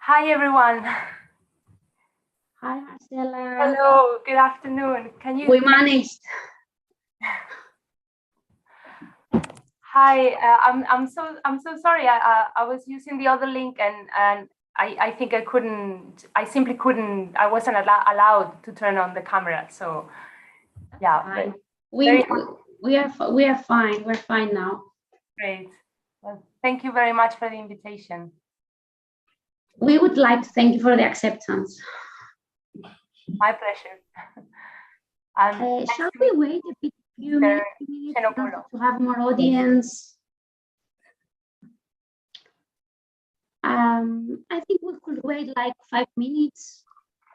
Hi, everyone. Hi, Marcela. Hello, good afternoon. Can you? We managed. Hi, I'm so sorry. I was using the other link and I think I couldn't. I simply couldn't. I wasn't allowed to turn on the camera. So yeah, Fine. We are fine. We're fine now. Great. Well, thank you very much for the invitation. We would like to thank you for the acceptance. My pleasure. Shall we wait a few minutes to have more audience? I think we could wait like 5 minutes.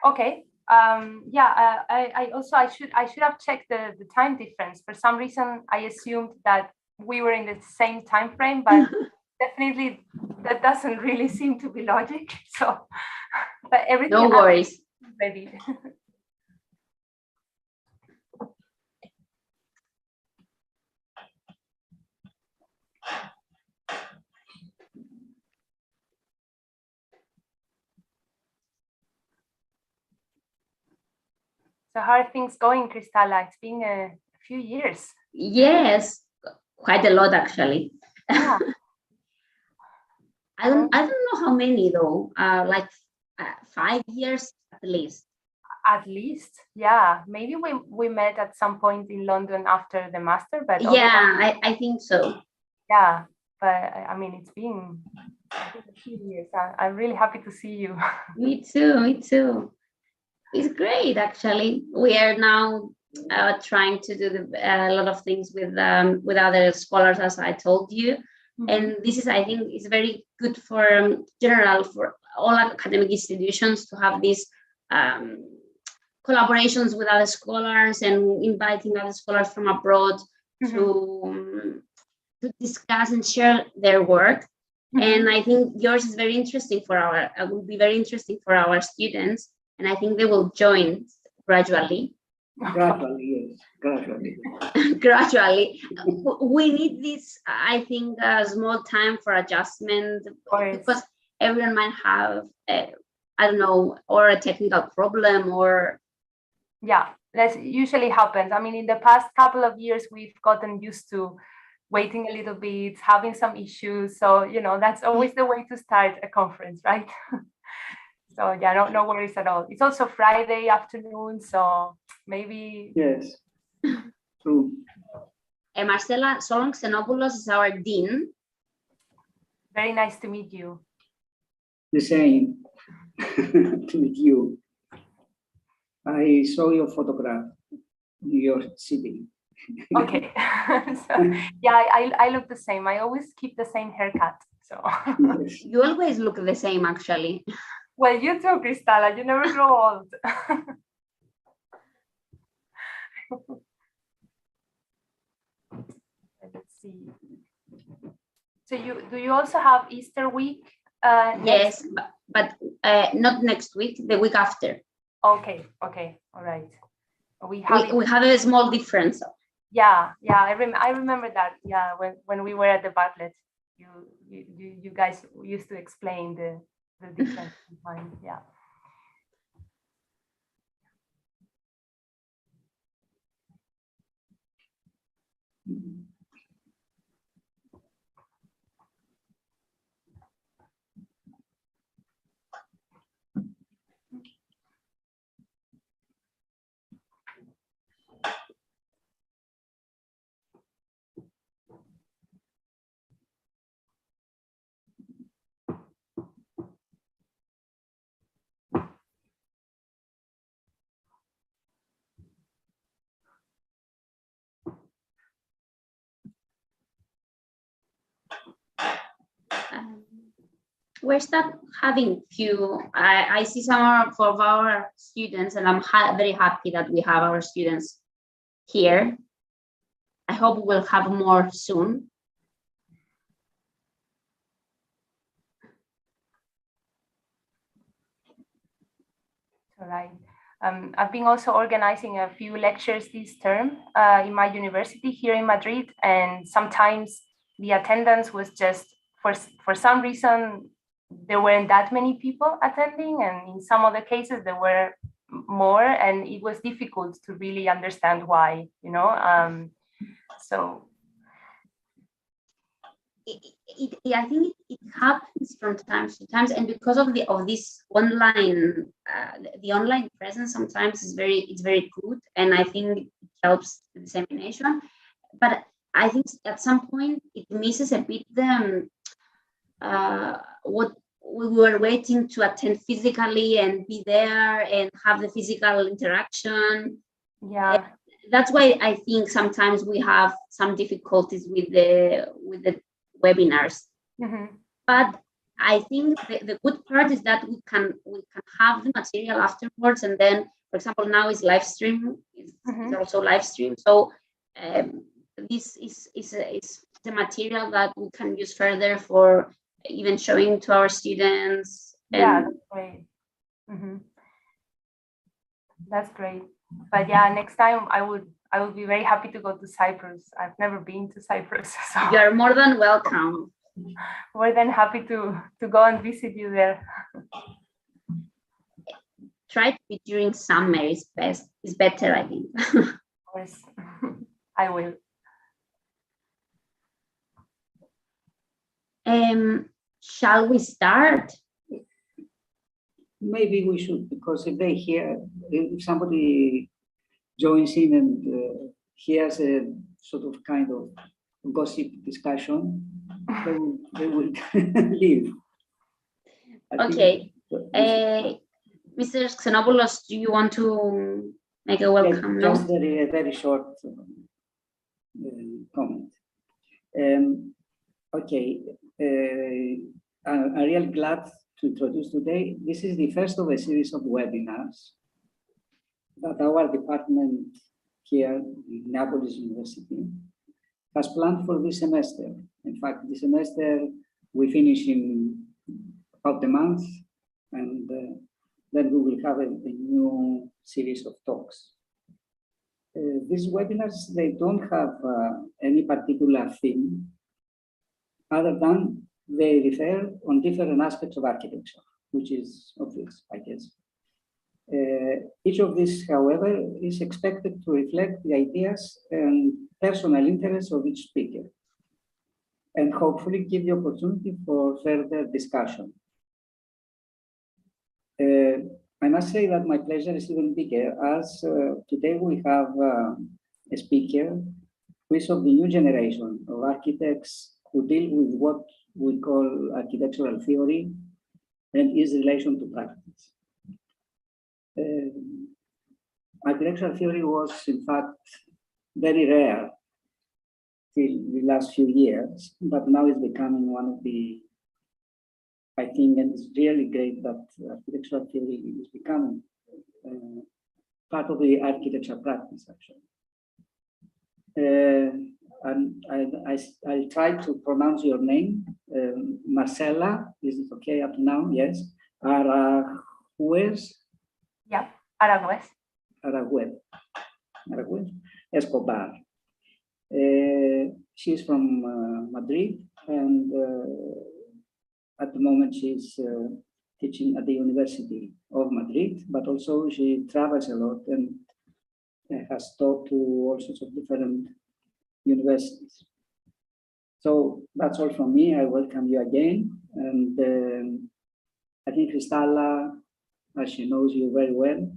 Okay. Yeah. I should have checked the time difference. For some reason, I assumed that we were in the same time frame, but definitely that doesn't really seem to be logic. So, but everything. No worries. Ready. So how are things going, Cristala? It's been a few years. Yes, quite a lot actually. Yeah. I don't know how many though. Like 5 years at least. At least, yeah. Maybe we met at some point in London after the master, but yeah, I think so. Yeah, but I mean, it's been a few years. I'm really happy to see you. Me too. It's great, actually. We are now trying to do a lot of things with other scholars, as I told you. Mm-hmm. And this is, I think, is very good for general for all academic institutions to have these collaborations with other scholars and inviting other scholars from abroad to discuss and share their work. And I think yours is very interesting will be very interesting for our students. And I think they will join gradually. Gradually, yes, gradually. Gradually. We need this, I think, a small time for adjustment because everyone might have, I don't know, or a technical problem or. Yeah, that usually happens. I mean, in the past couple of years, we've gotten used to waiting a little bit, having some issues. So, that's always the way to start a conference, right? So yeah, no worries at all. It's also Friday afternoon, so maybe. Yes, true. Marcela Solon Xenopoulos is our dean. Very nice to meet you. The same to meet you. I saw your photograph in New York City. Okay. So, yeah, I look the same. I always keep the same haircut. So yes. You always look the same, actually. Well, you too, Cristala. You never grow old. Let's see. So do you also have Easter week? Yes, but not next week. The week after. Okay. All right. We have a small difference. Yeah. I remember that. Yeah, when we were at the Bartlett, you guys used to explain the difference in time. Yeah. We're start having few. I see some of our students, and I'm very happy that we have our students here. I hope we'll have more soon. All right. I've been also organizing a few lectures this term in my university here in Madrid, and sometimes the attendance was just for some reason there weren't that many people attending, and in some other cases there were more, and it was difficult to really understand why, so I think it happens from time to time, and because of this online, the online presence sometimes is very good, and I think it helps the dissemination. But I think at some point it misses a bit the what we were waiting to attend physically and be there and have the physical interaction. Yeah. And that's why I think sometimes we have some difficulties with the webinars. Mm-hmm. But I think the good part is that we can have the material afterwards, and then, for example, now is live stream, is also live stream. So this is the material that we can use further for even showing to our students. Yeah, that's great. Mm-hmm. That's great. But yeah, next time I would be very happy to go to Cyprus. I've never been to Cyprus, so you're more than welcome. More than happy to go and visit you there. Try to be during summer is better, I think. Of course, I will. Shall we start? Maybe we should, because if somebody joins in and hears a sort of kind of gossip discussion, they will leave. Okay. Mr. Xenopoulos, do you want to make a welcome note? Just a very short comment. Okay. I'm really glad to introduce today. This is the first of a series of webinars that our department here in Naples University has planned for this semester. In fact, this semester we finish in about a month, and then we will have a new series of talks. These webinars, they don't have any particular theme, other than they refer on different aspects of architecture, which is obvious, I guess. Each of these, however, is expected to reflect the ideas and personal interests of each speaker, and hopefully give the opportunity for further discussion. I must say that my pleasure is even bigger, as today we have a speaker who is of the new generation of architects who deal with what we call architectural theory and its relation to practice. Architectural theory was, in fact, very rare till the last few years, but now it's becoming one of the, I think, and it's really great that architectural theory is becoming part of the architecture practice, actually. And I'll try to pronounce your name. Marcela, is it okay up to now? Yes. Aragüez? Yeah, Aragüez. Aragüez Escobar. She's from Madrid, and at the moment she's teaching at the University of Madrid, but also she travels a lot and has taught to all sorts of different universities. So that's all from me. I welcome you again. And I think Cristalla, as she knows you very well,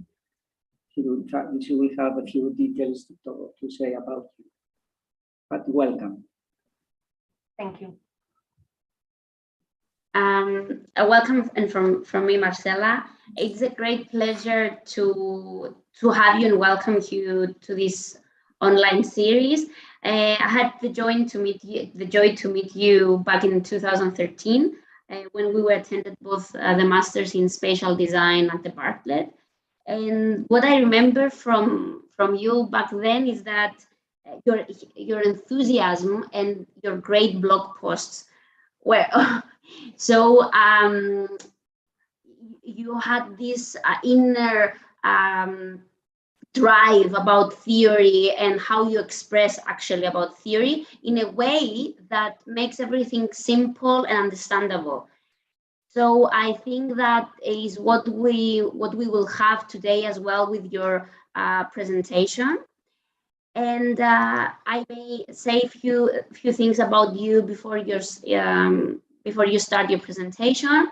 she will have a few details to say about you. But welcome. Thank you. A welcome and from me, Marcela. It's a great pleasure to have you and welcome you to this online series. I had the joy to meet you back in 2013 when we were attended both the Masters in Spatial Design at the Bartlett. And what I remember from you back then is that your enthusiasm and your great blog posts were so you had this inner drive about theory and how you express actually about theory in a way that makes everything simple and understandable. So I think that is what we will have today as well with your presentation. And I may say a few things about you before you start your presentation.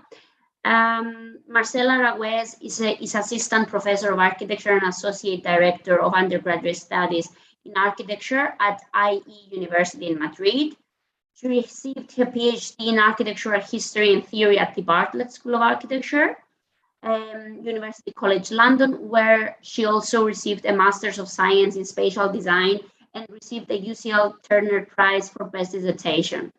Marcela Raguez is Assistant Professor of Architecture and Associate Director of Undergraduate Studies in Architecture at IE University in Madrid. She received her PhD in Architectural History and Theory at the Bartlett School of Architecture, University College London, where she also received a Master's of Science in Spatial Design and received the UCL Turner Prize for Best Dissertation.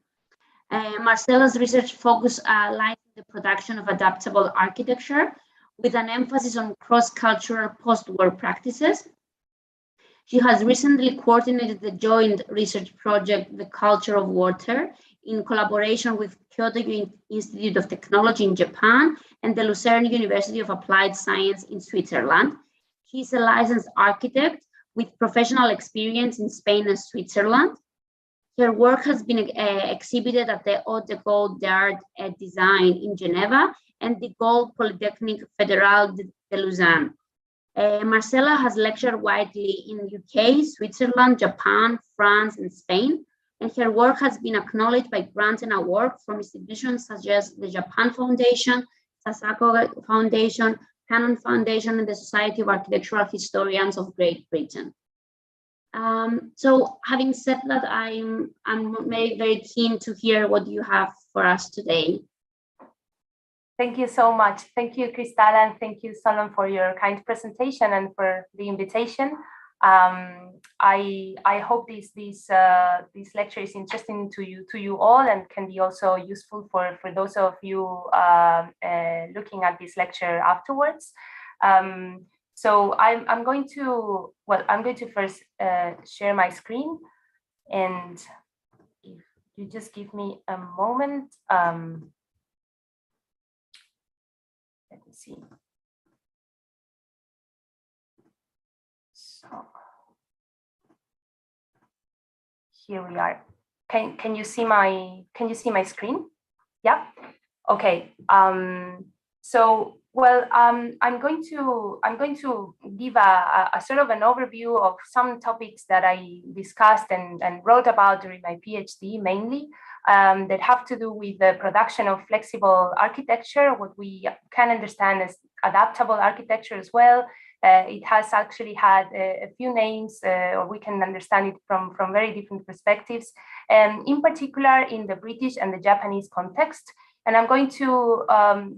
Marcela's research focus lies in the production of adaptable architecture with an emphasis on cross-cultural post-war practices. She has recently coordinated the joint research project, The Culture of Water, in collaboration with Kyoto Institute of Technology in Japan and the Lucerne University of Applied Science in Switzerland. She is a licensed architect with professional experience in Spain and Switzerland. Her work has been exhibited at the Haute École d'Art et Design in Geneva and the Gold Polytechnique Fédérale de Lausanne. Marcela has lectured widely in UK, Switzerland, Japan, France, and Spain, and her work has been acknowledged by grants and awards from institutions such as the Japan Foundation, Sasako Foundation, Canon Foundation, and the Society of Architectural Historians of Great Britain. So having said that, I'm very, very keen to hear what you have for us today. Thank you so much. Thank you, Cristala, and thank you, Solon, for your kind presentation and for the invitation. I hope this lecture is interesting to you all and can be also useful for those of you looking at this lecture afterwards. So I'm going to first share my screen, and if you just give me a moment. Let me see. So here we are. Can you see my screen? Yeah. Okay. So well, I'm going to give a sort of an overview of some topics that I discussed and wrote about during my PhD, mainly that have to do with the production of flexible architecture, what we can understand as adaptable architecture as well. It has actually had a few names, or we can understand it from very different perspectives, in particular in the British and the Japanese context. And I'm going to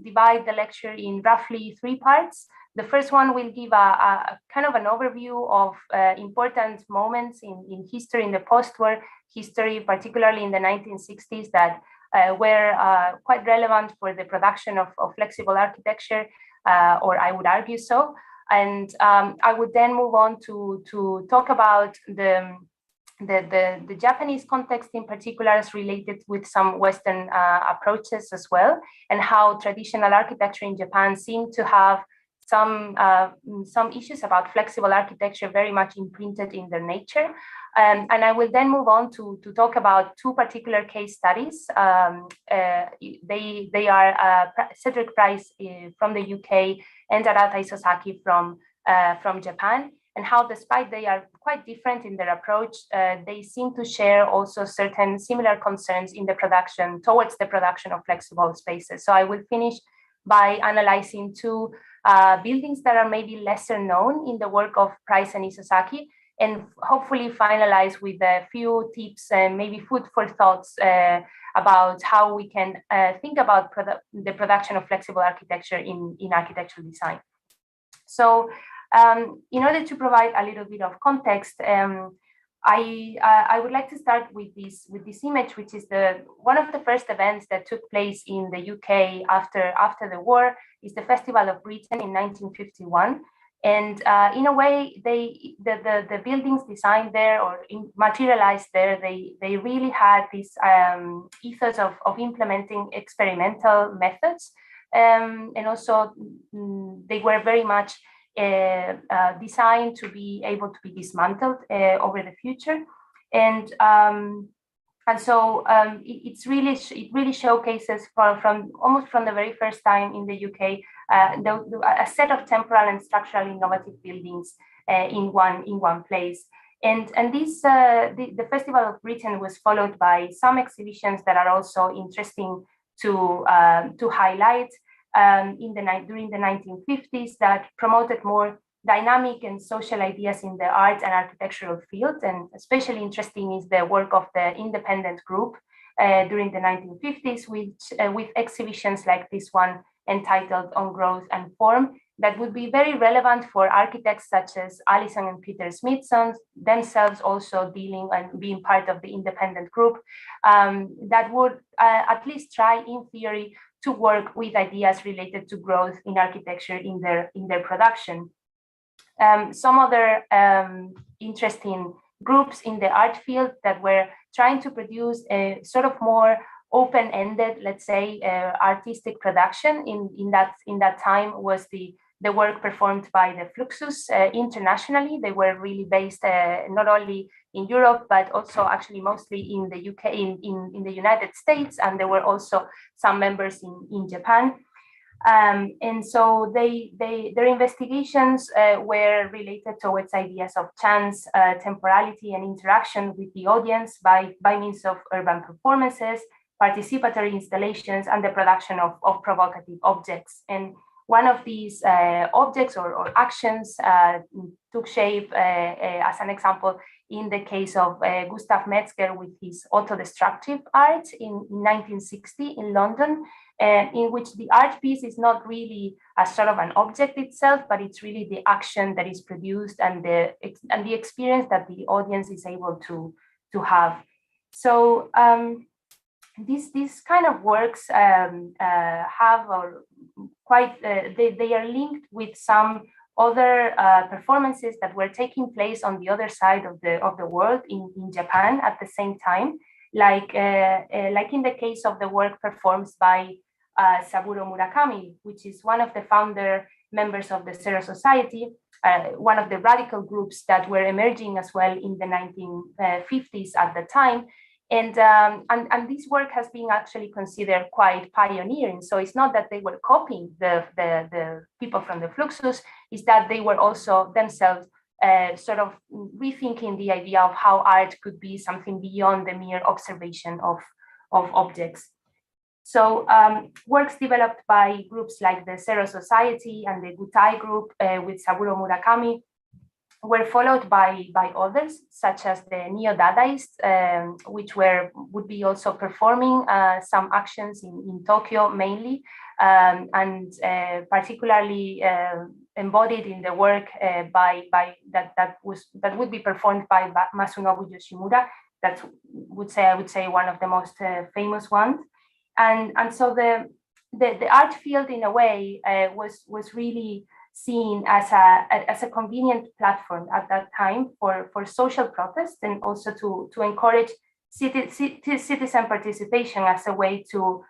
divide the lecture in roughly 3 parts. The first one will give a kind of an overview of important moments in history, in the post-war history, particularly in the 1960s, that were quite relevant for the production of flexible architecture, or I would argue so. And I would then move on to talk about the Japanese context in particular, is related with some Western approaches as well, and how traditional architecture in Japan seemed to have some issues about flexible architecture very much imprinted in their nature. And I will then move on to talk about 2 particular case studies. They are Cedric Price from the UK and Arata Isozaki from Japan, and how, despite they are quite different in their approach, they seem to share also certain similar concerns in the production, towards the production of flexible spaces. So I will finish by analyzing 2 buildings that are maybe lesser known in the work of Price and Isozaki, and hopefully finalize with a few tips and maybe food for thoughts about how we can think about the production of flexible architecture in architectural design. So in order to provide a little bit of context, I would like to start with this image, which is one of the first events that took place in the UK after the war, is the Festival of Britain in 1951. And in a way, the buildings designed there or materialized there, they really had this ethos of implementing experimental methods, and also they were very much designed to be able to be dismantled over the future. And And so it really showcases from almost from the very first time in the UK a set of temporal and structural innovative buildings in one place. And this the Festival of Britain was followed by some exhibitions that are also interesting to highlight during the 1950s that promoted more dynamic and social ideas in the art and architectural field. And especially interesting is the work of the independent group during the 1950s, with exhibitions like this one entitled On Growth and Form, that would be very relevant for architects such as Alison and Peter Smithson, themselves also dealing and being part of the independent group, that would at least try in theory to work with ideas related to growth in architecture in their production. Some other interesting groups in the art field that were trying to produce a sort of more open-ended, let's say, artistic production in that time was the work performed by the Fluxus internationally. They were really based not only in Europe, but also actually mostly in the UK, in the United States, and there were also some members in Japan. And so their investigations were related towards ideas of chance, temporality, and interaction with the audience by means of urban performances, participatory installations, and the production of provocative objects. And one of these objects or actions took shape as an example in the case of Gustav Metzger with his autodestructive art in 1960 in London, in which the art piece is not really a sort of an object itself, but it's really the action that is produced and the experience that the audience is able to have. So these kind of works have or quite they are linked with some other performances that were taking place on the other side of the world in Japan at the same time, like in the case of the work performed by Saburo Murakami, which is one of the founder members of the Zero Society, one of the radical groups that were emerging as well in the 1950s at the time. And this work has been actually considered quite pioneering. So it's not that they were copying the people from the Fluxus, it's that they were also themselves sort of rethinking the idea of how art could be something beyond the mere observation of objects. So works developed by groups like the Zero Society and the Gutai group with Saburo Murakami were followed by others, such as the Neo-Dadaists, which would be also performing some actions in Tokyo mainly, and particularly embodied in the work that would be performed by Masunobu Yoshimura. I would say one of the most famous ones. And so the art field in a way was really seen as a convenient platform at that time for social protest, and also to encourage citizen participation as a way to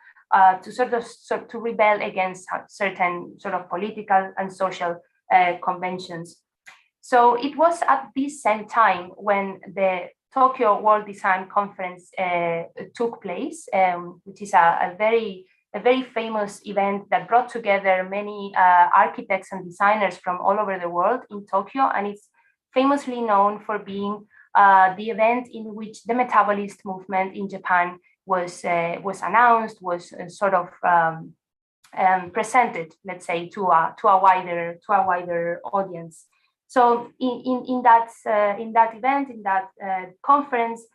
rebel against certain sort of political and social conventions. So it was at this same time when the Tokyo World Design Conference took place, which is a very famous event that brought together many architects and designers from all over the world in Tokyo, and it's famously known for being the event in which the metabolist movement in Japan was announced, was sort of presented, let's say, to a wider audience. So in that event, in that conference,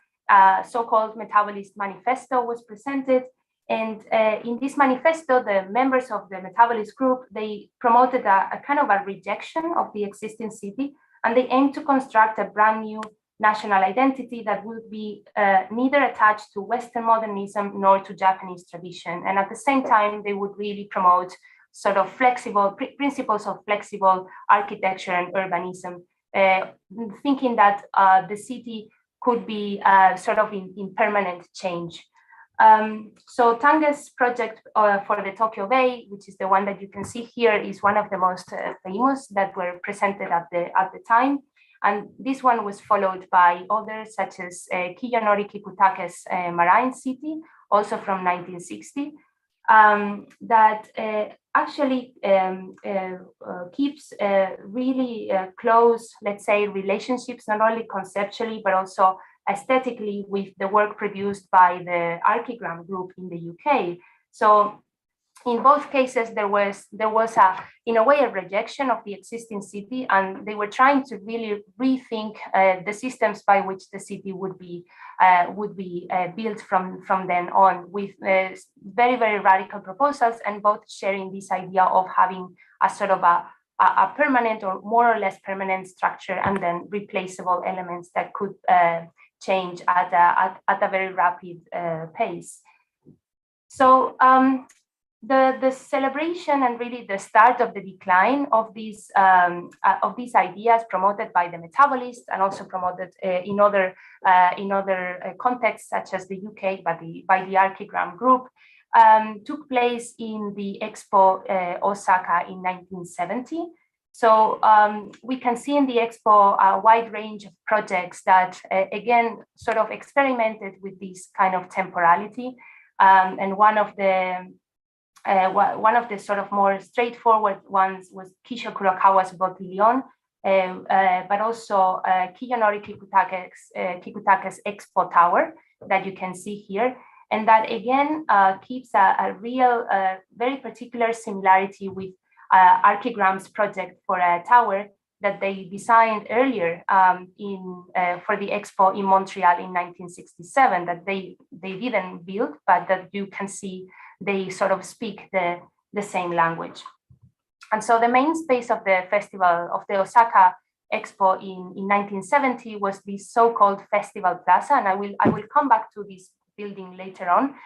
so-called Metabolism Manifesto was presented. And in this manifesto, the members of the Metabolist group, they promoted a kind of a rejection of the existing city, and they aimed to construct a brand new national identity that would be neither attached to Western modernism nor to Japanese tradition. And at the same time, they would really promote sort of flexible principles of flexible architecture and urbanism, thinking that the city could be sort of in permanent change. So Tange's project for the Tokyo Bay, which is the one that you can see here, is one of the most famous that were presented at the time. And this one was followed by others such as Kiyonori Kikutake's Marine City, also from 1960, that actually keeps really close, let's say, relationships, not only conceptually, but also aesthetically with the work produced by the Archigram group in the UK. So in both cases, there was in a way a rejection of the existing city, and they were trying to really rethink the systems by which the city would be built from then on, with very, very radical proposals, and both sharing this idea of having a sort of a permanent or more or less permanent structure, and then replaceable elements that could change at a very rapid pace. So the celebration and really the start of the decline of these ideas promoted by the metabolists and also promoted in other contexts such as the UK by the Archigram group took place in the Expo Osaka in 1970. So we can see in the Expo a wide range of projects that again sort of experimented with this kind of temporality, and one of the sort of more straightforward ones was Kisho Kurokawa's Bottillon, but also Kiyonori Kikutake's Expo Tower that you can see here. And that again keeps a real, very particular similarity with Archigram's project for a tower that they designed earlier for the Expo in Montreal in 1967, that they didn't build, but that you can see they sort of speak the same language. And so the main space of the festival, of the Osaka Expo in 1970, was this so-called Festival Plaza. And I will come back to this building later on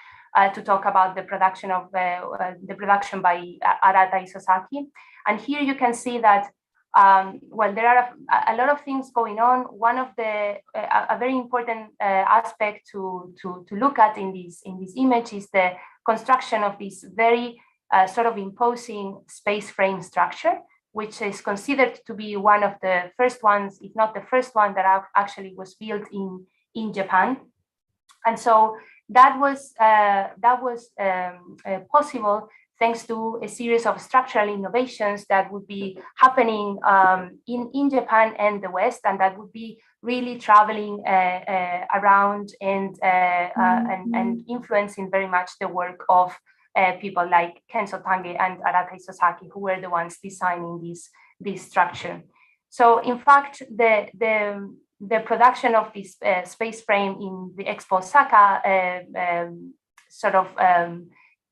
to talk about the production of the production by Arata Isozaki. And here you can see that well, there are a lot of things going on. One of a very important aspect to look at in this image is the construction of this very sort of imposing space frame structure, which is considered to be one of the first ones, if not the first one, that actually was built in Japan. And so that was possible thanks to a series of structural innovations that would be happening in Japan and the West, and that would be really traveling around and influencing very much the work of people like Kenzo Tange and Arata Isozaki, who were the ones designing this structure. So in fact, the production of this space frame in the Expo Osaka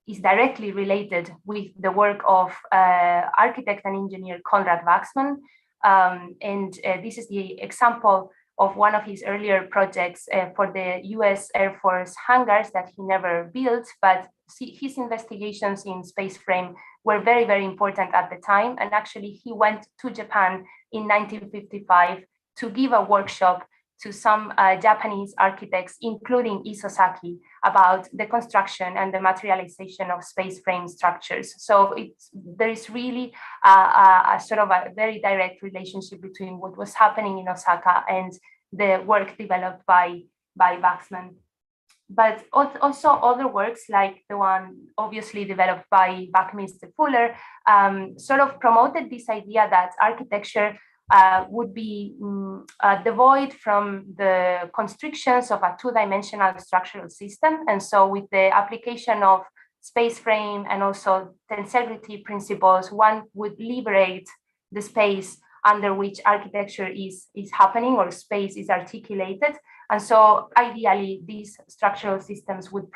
is directly related with the work of architect and engineer Konrad Waxman. And this is the example of one of his earlier projects for the US Air Force hangars that he never built, but his investigations in space frame were very, very important at the time. And actually he went to Japan in 1955 to give a workshop to some Japanese architects, including Isozaki, about the construction and the materialization of space frame structures. So there is really a sort of a very direct relationship between what was happening in Osaka and the work developed by Waxman. But also other works, like the one obviously developed by Buckminster Fuller, sort of promoted this idea that architecture would be devoid from the constrictions of a two-dimensional structural system. And so with the application of space frame and also tensegrity principles, one would liberate the space under which architecture is happening, or space is articulated. And so ideally, these structural systems would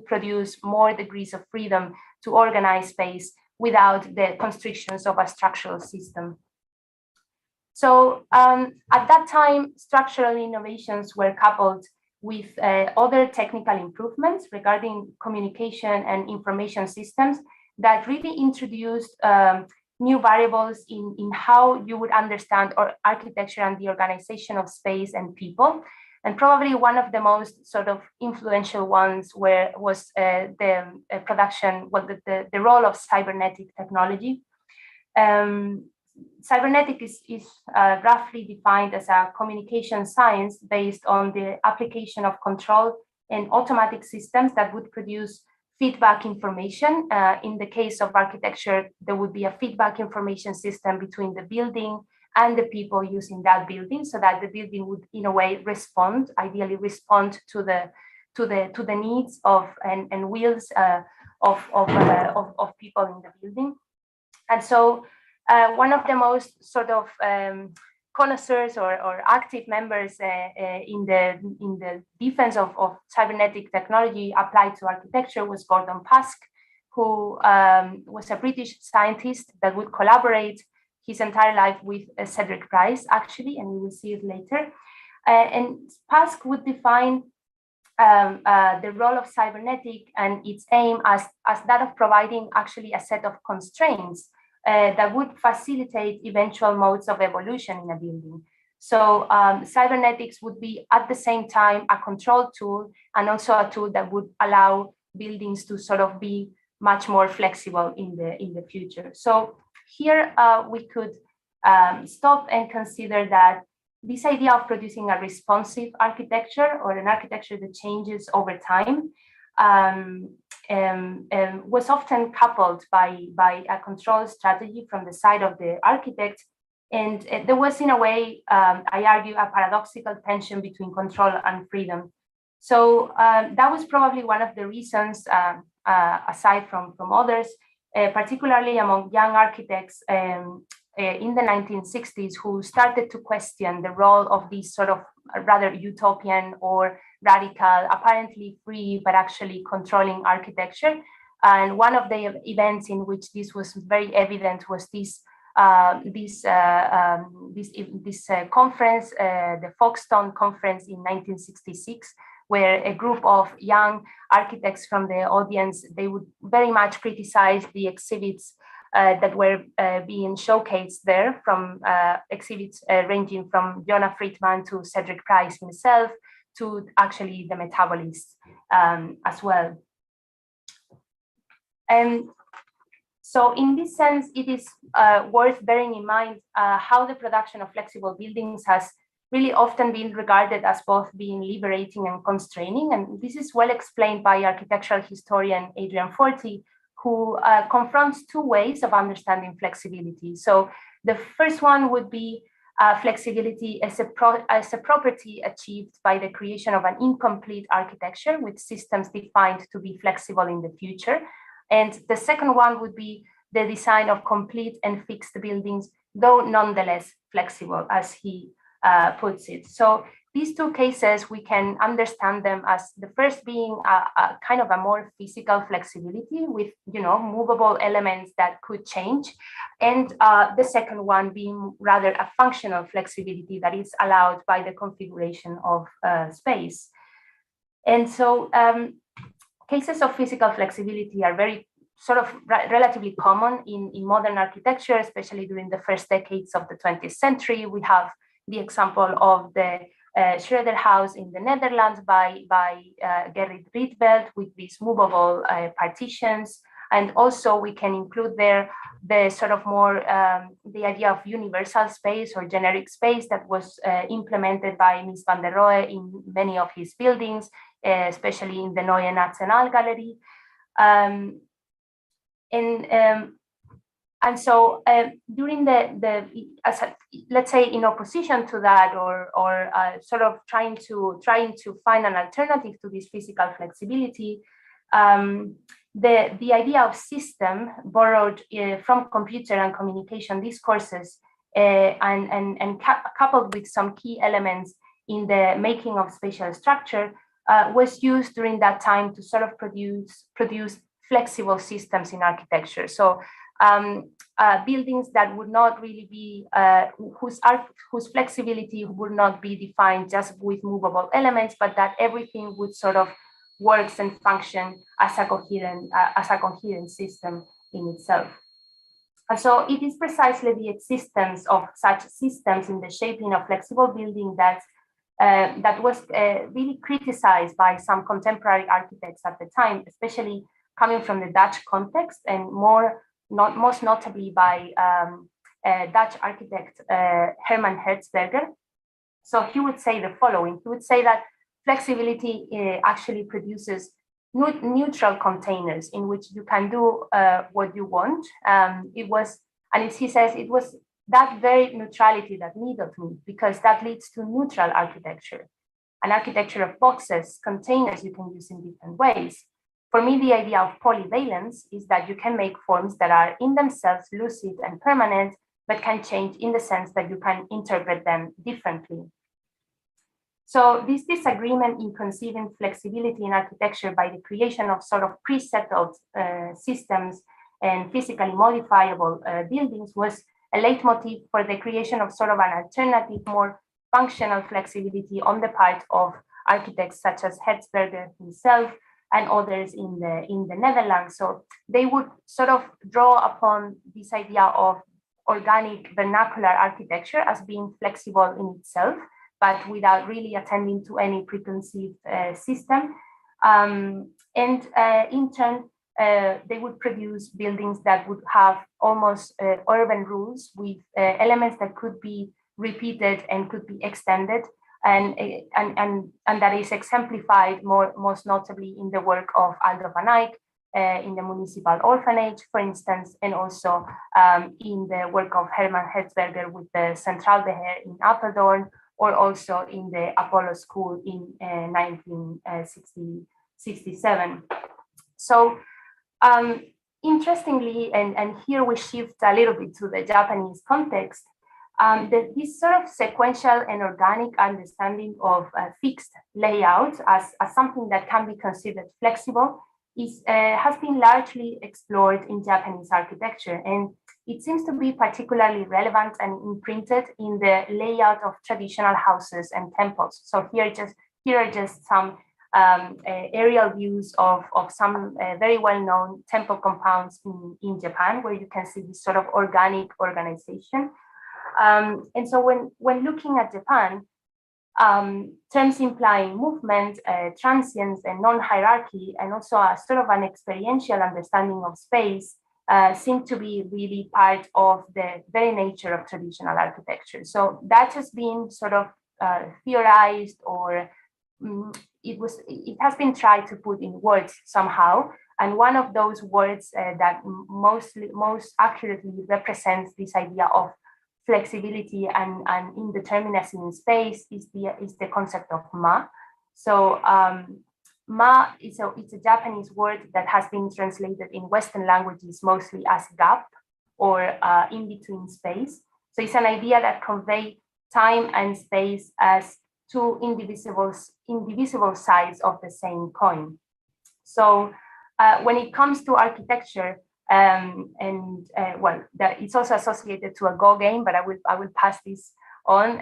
produce more degrees of freedom to organize space without the constrictions of a structural system. So at that time, structural innovations were coupled with other technical improvements regarding communication and information systems that really introduced new variables in how you would understand architecture and the organization of space and people. And probably one of the most sort of influential ones was the role of cybernetic technology. Cybernetics is roughly defined as a communication science based on the application of control and automatic systems that would produce feedback information. In the case of architecture, there would be a feedback information system between the building and the people using that building, so that the building would, in a way, ideally respond to the needs of and wills of people in the building. And so one of the most sort of connoisseurs or active members in the defense of cybernetic technology applied to architecture was Gordon Pasque, who was a British scientist that would collaborate his entire life with Cedric Price, actually, and we will see it later. And Pasque would define the role of cybernetic and its aim as that of providing actually a set of constraints that would facilitate eventual modes of evolution in a building. So cybernetics would be at the same time a control tool and also a tool that would allow buildings to sort of be much more flexible in the future. So here we could stop and consider that this idea of producing a responsive architecture or an architecture that changes over time was often coupled by a control strategy from the side of the architect. And there was, in a way, I argue, a paradoxical tension between control and freedom. So that was probably one of the reasons, aside from others, particularly among young architects in the 1960s, who started to question the role of these sort of rather utopian or radical, apparently free, but actually controlling architecture. And one of the events in which this was very evident was this conference, the Foxton Conference in 1966, where a group of young architects from the audience, they would very much criticize the exhibits that were being showcased there, from exhibits ranging from Jonah Friedman to Cedric Price himself, to actually the metabolists as well. And so in this sense, it is worth bearing in mind how the production of flexible buildings has really often been regarded as both being liberating and constraining. And this is well explained by architectural historian Adrian Forty, who confronts two ways of understanding flexibility. So the first one would be flexibility as a property achieved by the creation of an incomplete architecture with systems defined to be flexible in the future. And the second one would be the design of complete and fixed buildings, though nonetheless flexible, as he puts it. So these two cases, we can understand them as the first being a kind of a more physical flexibility with, movable elements that could change. And the second one being rather a functional flexibility that is allowed by the configuration of space. And so cases of physical flexibility are very sort of relatively common in modern architecture, especially during the first decades of the 20th century. We have the example of the Schroeder House in the Netherlands by Gerrit Rietveld with these movable partitions. And also we can include there the sort of more, the idea of universal space or generic space that was implemented by Mies van der Rohe in many of his buildings, especially in the Neue Nationalgalerie. And so during let's say in opposition to that, or sort of trying to find an alternative to this physical flexibility, the idea of system borrowed from computer and communication discourses and coupled with some key elements in the making of spatial structure was used during that time to sort of produce flexible systems in architecture. So buildings that would not really be, whose flexibility would not be defined just with movable elements, but that everything would sort of works and function as a coherent system in itself. And so it is precisely the existence of such systems in the shaping of flexible building that was really criticized by some contemporary architects at the time, especially coming from the Dutch context, and most notably by Dutch architect Herman Hertzberger. So he would say the following. He would say that flexibility actually produces neutral containers in which you can do what you want. He says it was that very neutrality that needled me, because that leads to neutral architecture, an architecture of boxes, containers you can use in different ways. For me, the idea of polyvalence is that you can make forms that are in themselves lucid and permanent, but can change in the sense that you can interpret them differently. So this disagreement in conceiving flexibility in architecture by the creation of sort of pre-settled systems and physically modifiable buildings was a leitmotif for the creation of sort of an alternative, more functional flexibility on the part of architects such as Hertzberger himself and others in the Netherlands. So they would sort of draw upon this idea of organic vernacular architecture as being flexible in itself, but without really attending to any preconceived system. In turn, they would produce buildings that would have almost urban rules with elements that could be repeated and could be extended, and that is exemplified most notably in the work of Aldo van Eyck in the municipal orphanage, for instance, and also in the work of Herman Hertzberger with the Centralbeheer in Apeldoorn, or also in the Apollo School in 1967. So interestingly, and here we shift a little bit to the Japanese context, this sort of sequential and organic understanding of fixed layout as something that can be considered flexible has been largely explored in Japanese architecture, and it seems to be particularly relevant and imprinted in the layout of traditional houses and temples. So here are just some aerial views of some very well-known temple compounds in Japan, where you can see this sort of organic organization. And so when looking at Japan, terms implying movement, transience, and non-hierarchy, and also a sort of an experiential understanding of space seem to be really part of the very nature of traditional architecture. So that has been sort of theorized, or it has been tried to put in words somehow. And one of those words that most accurately represents this idea of flexibility and indeterminacy in space is the concept of ma. So ma it's a Japanese word that has been translated in Western languages mostly as gap, or in between space. So it's an idea that conveys time and space as two indivisible sides of the same coin. So when it comes to architecture, it's also associated to a Go game, but I will pass this on.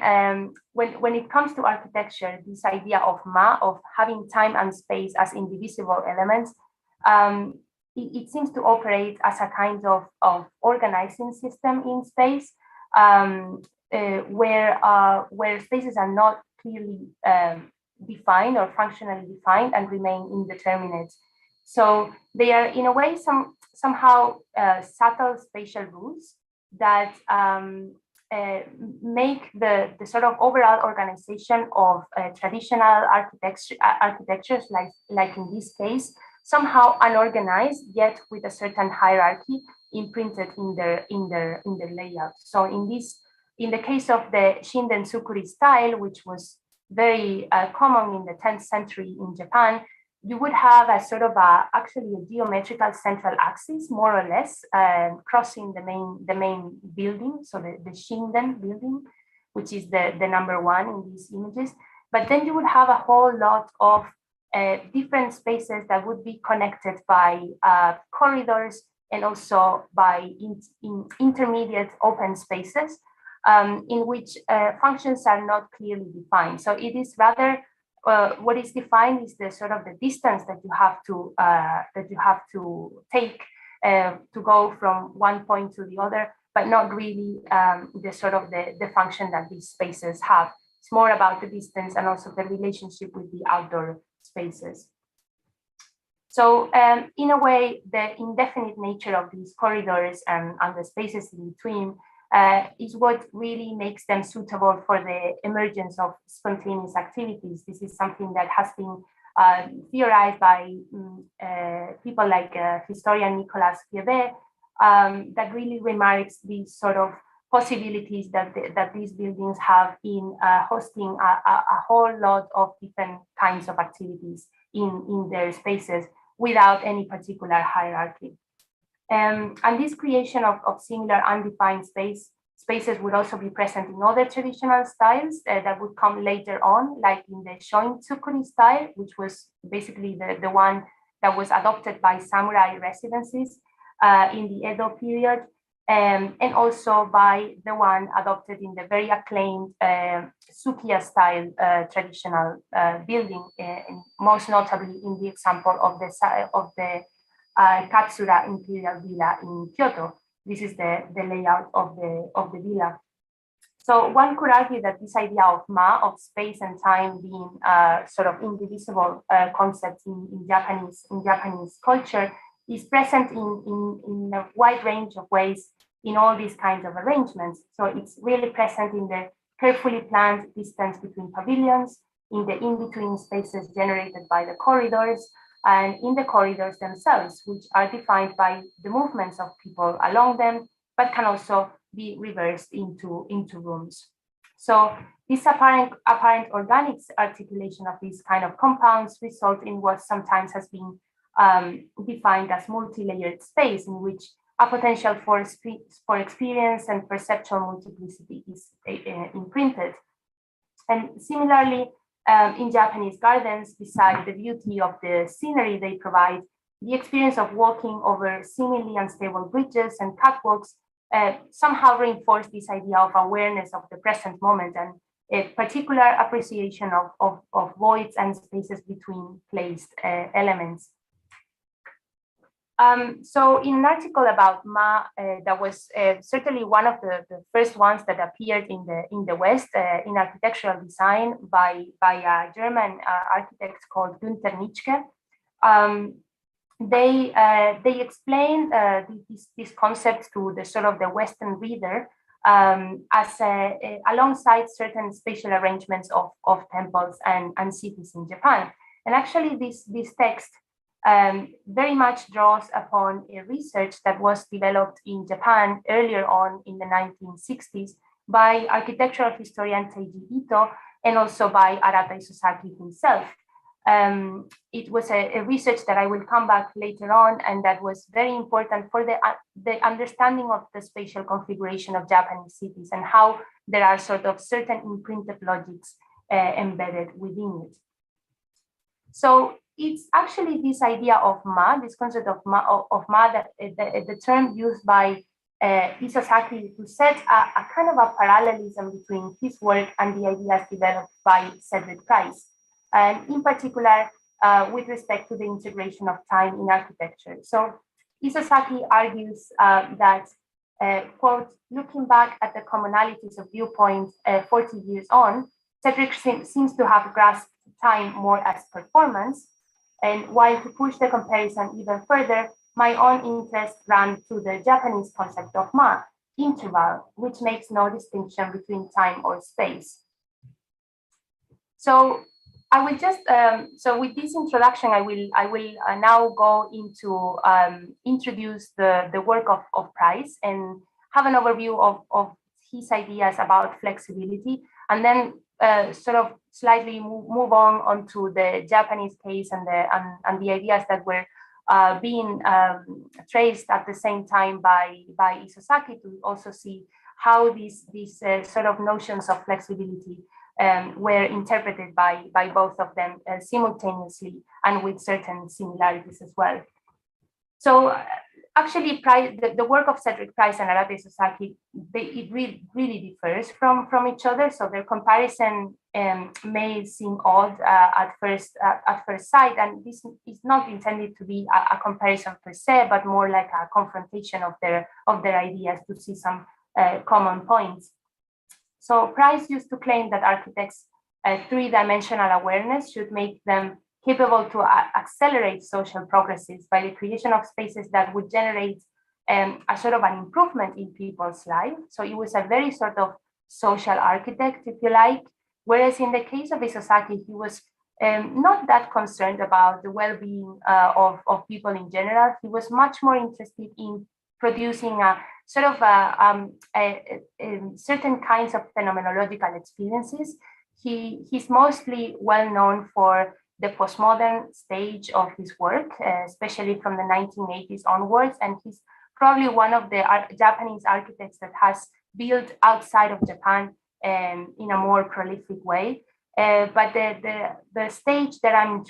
When it comes to architecture, this idea of ma, of having time and space as indivisible elements, it seems to operate as a kind of organizing system in space, where spaces are not clearly defined or functionally defined and remain indeterminate. So they are, in a way, somehow subtle spatial rules that make the sort of overall organization of traditional architectures, like in this case, somehow unorganized, yet with a certain hierarchy imprinted in their layout. So in the case of the Shinden-Tsukuri style, which was very common in the 10th century in Japan, you would have a sort of actually a geometrical central axis, more or less, crossing the main building, so the Shinden building, which is the number one in these images. But then you would have a whole lot of different spaces that would be connected by corridors, and also by intermediate open spaces, in which functions are not clearly defined. So it is rather what is defined is the sort of the distance that you have to take to go from one point to the other, but not really the sort of the function that these spaces have. It's more about the distance and also the relationship with the outdoor spaces. So in a way, the indefinite nature of these corridors and the spaces in between is what really makes them suitable for the emergence of spontaneous activities. This is something that has been theorized by people like historian Nicolas Fievet, that really remarks these sort of possibilities that these buildings have in hosting a whole lot of different kinds of activities in their spaces without any particular hierarchy. And this creation of similar undefined spaces would also be present in other traditional styles that would come later on, like in the Shoin-tsukuri style, which was basically the one that was adopted by samurai residences in the Edo period, and also by the one adopted in the very acclaimed Sukiya style traditional building, most notably in the example of the Katsura Imperial Villa in Kyoto. This is the layout of the villa. So one could argue that this idea of ma, of space and time being sort of indivisible concepts in Japanese culture, is present in a wide range of ways in all these kinds of arrangements. So it's really present in the carefully planned distance between pavilions, in the in-between spaces generated by the corridors, and in the corridors themselves, which are defined by the movements of people along them, but can also be reversed into rooms. So this apparent organic articulation of these kind of compounds result in what sometimes has been defined as multi-layered space, in which a potential for experience and perceptual multiplicity is imprinted. And similarly, in Japanese gardens, beside the beauty of the scenery they provide, the experience of walking over seemingly unstable bridges and catwalks somehow reinforce this idea of awareness of the present moment and a particular appreciation of voids and spaces between placed elements. So in an article about Ma, that was certainly one of the first ones that appeared in the West in architectural design by a German architect called Günther Nitschke. They explained these concepts to the sort of the Western reader as alongside certain spatial arrangements of temples and cities in Japan. And actually this text very much draws upon a research that was developed in Japan earlier on in the 1960s by architectural historian Teiji Ito and also by Arata Isozaki himself. It was a research that I will come back later on, and that was very important for the understanding of the spatial configuration of Japanese cities and how there are sort of certain imprinted logics embedded within it. So it's actually this idea of ma, this concept of ma, that the term used by Isozaki to set a kind of a parallelism between his work and the ideas developed by Cedric Price, and in particular with respect to the integration of time in architecture. So Isozaki argues that, quote, looking back at the commonalities of viewpoints 40 years on, Cedric seems to have grasped time more as performance. And while to push the comparison even further, my own interest ran to the Japanese concept of ma, interval, which makes no distinction between time or space. So I will just, so with this introduction, I will now go into introduce the work of Price and have an overview of his ideas about flexibility, and then sort of slightly move on onto the Japanese case and the ideas that were being traced at the same time by Isozaki, to also see how these sort of notions of flexibility were interpreted by both of them simultaneously and with certain similarities as well. So actually, the work of Cedric Price and Arata Isozaki, it really differs from each other. So their comparison may seem odd at first sight, and this is not intended to be a comparison per se, but more like a confrontation of their ideas to see some common points. So Price used to claim that architects' three-dimensional awareness should make them capable to accelerate social progresses by the creation of spaces that would generate a sort of an improvement in people's life. So it was a very sort of social architect, if you like. Whereas in the case of Isozaki, he was not that concerned about the well-being of people in general. He was much more interested in producing a sort of certain kinds of phenomenological experiences. He's mostly well known for the postmodern stage of his work, especially from the 1980s onwards. And he's probably one of the Japanese architects that has built outside of Japan in a more prolific way. But the stage that I'm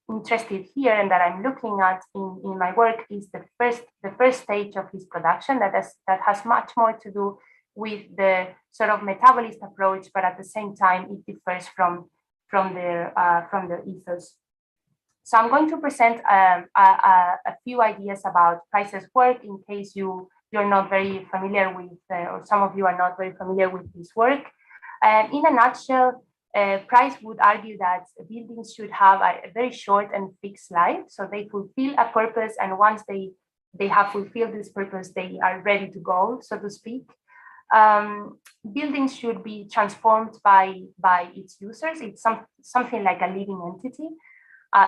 interested here and that I'm looking at in my work is the first stage of his production that has much more to do with the sort of metabolist approach, but at the same time it differs from the ethos. So I'm going to present a few ideas about Price's work in case you're not very familiar with, or some of you are not very familiar with his work. In a nutshell, Price would argue that buildings should have a very short and fixed life, so they fulfill a purpose, and once they have fulfilled this purpose, they are ready to go, so to speak. Buildings should be transformed by its users. It's something like a living entity.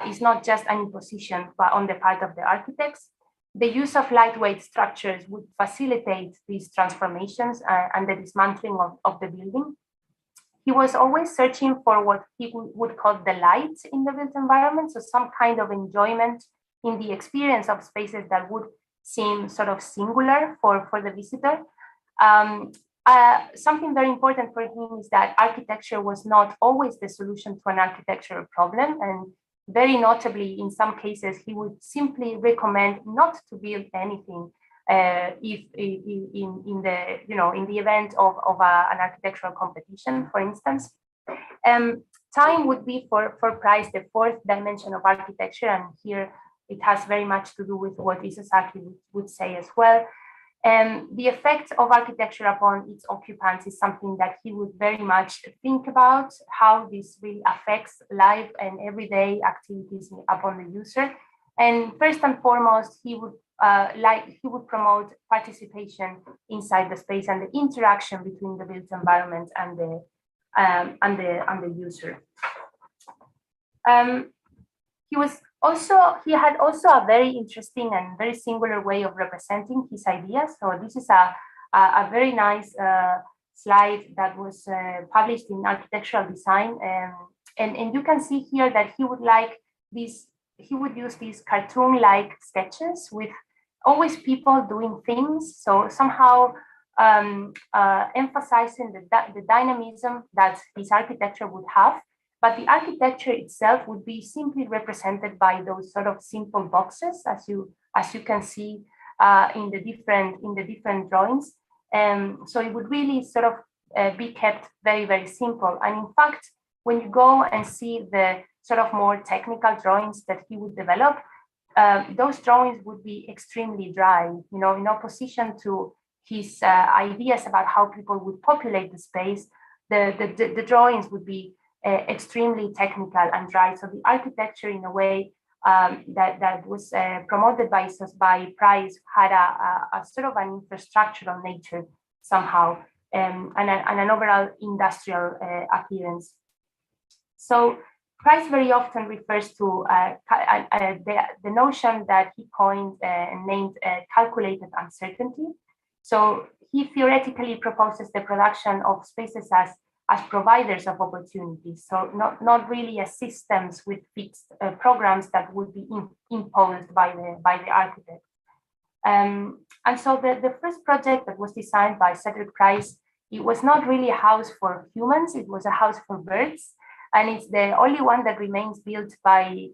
It's not just an imposition but on the part of the architects. The use of lightweight structures would facilitate these transformations and the dismantling of the building. He was always searching for what he would call the light in the built environment, so some kind of enjoyment in the experience of spaces that would seem sort of singular for the visitor. Something very important for him is that architecture was not always the solution to an architectural problem, and very notably, in some cases, he would simply recommend not to build anything if in the event of an architectural competition, for instance. Time would be for Price the fourth dimension of architecture, and here it has very much to do with what Isozaki would say as well. The effect of architecture upon its occupants is something that he would very much think about, how this really affects life and everyday activities upon the user. And first and foremost, he would promote participation inside the space and the interaction between the built environment and the user. He had also a very interesting and very singular way of representing his ideas. So this is a very nice slide that was published in Architectural Design, and you can see here that he would use these cartoon-like sketches with always people doing things. So somehow emphasizing the dynamism that his architecture would have. But the architecture itself would be simply represented by those sort of simple boxes, as you can see in the different drawings. So it would really sort of be kept very, very simple. And in fact, when you go and see the sort of more technical drawings that he would develop, those drawings would be extremely dry. In opposition to his ideas about how people would populate the space, the drawings would be extremely technical and dry. So the architecture, in a way, that was promoted by Price had a sort of an infrastructural nature somehow, and an overall industrial appearance. So Price very often refers to the notion that he coined and named calculated uncertainty. So he theoretically proposes the production of spaces as providers of opportunities, so not really as systems with fixed programs that would be imposed by the architect. And so the first project that was designed by Cedric Price, it was not really a house for humans, it was a house for birds. And it's the only one that remains built by,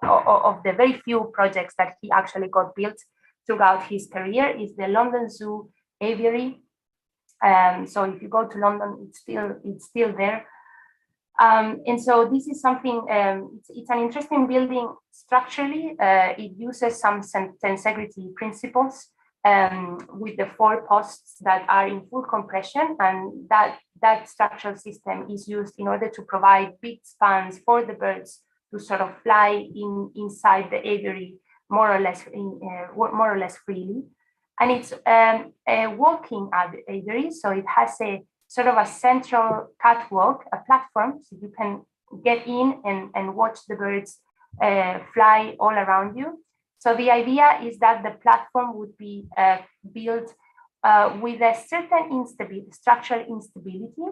of the very few projects that he actually got built throughout his career, is the London Zoo Aviary. So if you go to London, it's still there. And so this is something, it's an interesting building structurally. It uses some tensegrity principles with the 4 posts that are in full compression, and that structural system is used in order to provide big spans for the birds to sort of fly inside the aviary more or less freely. And it's a walking aviary, so it has a sort of a central catwalk, a platform, so you can get in and watch the birds fly all around you. So the idea is that the platform would be built with a certain structural instability,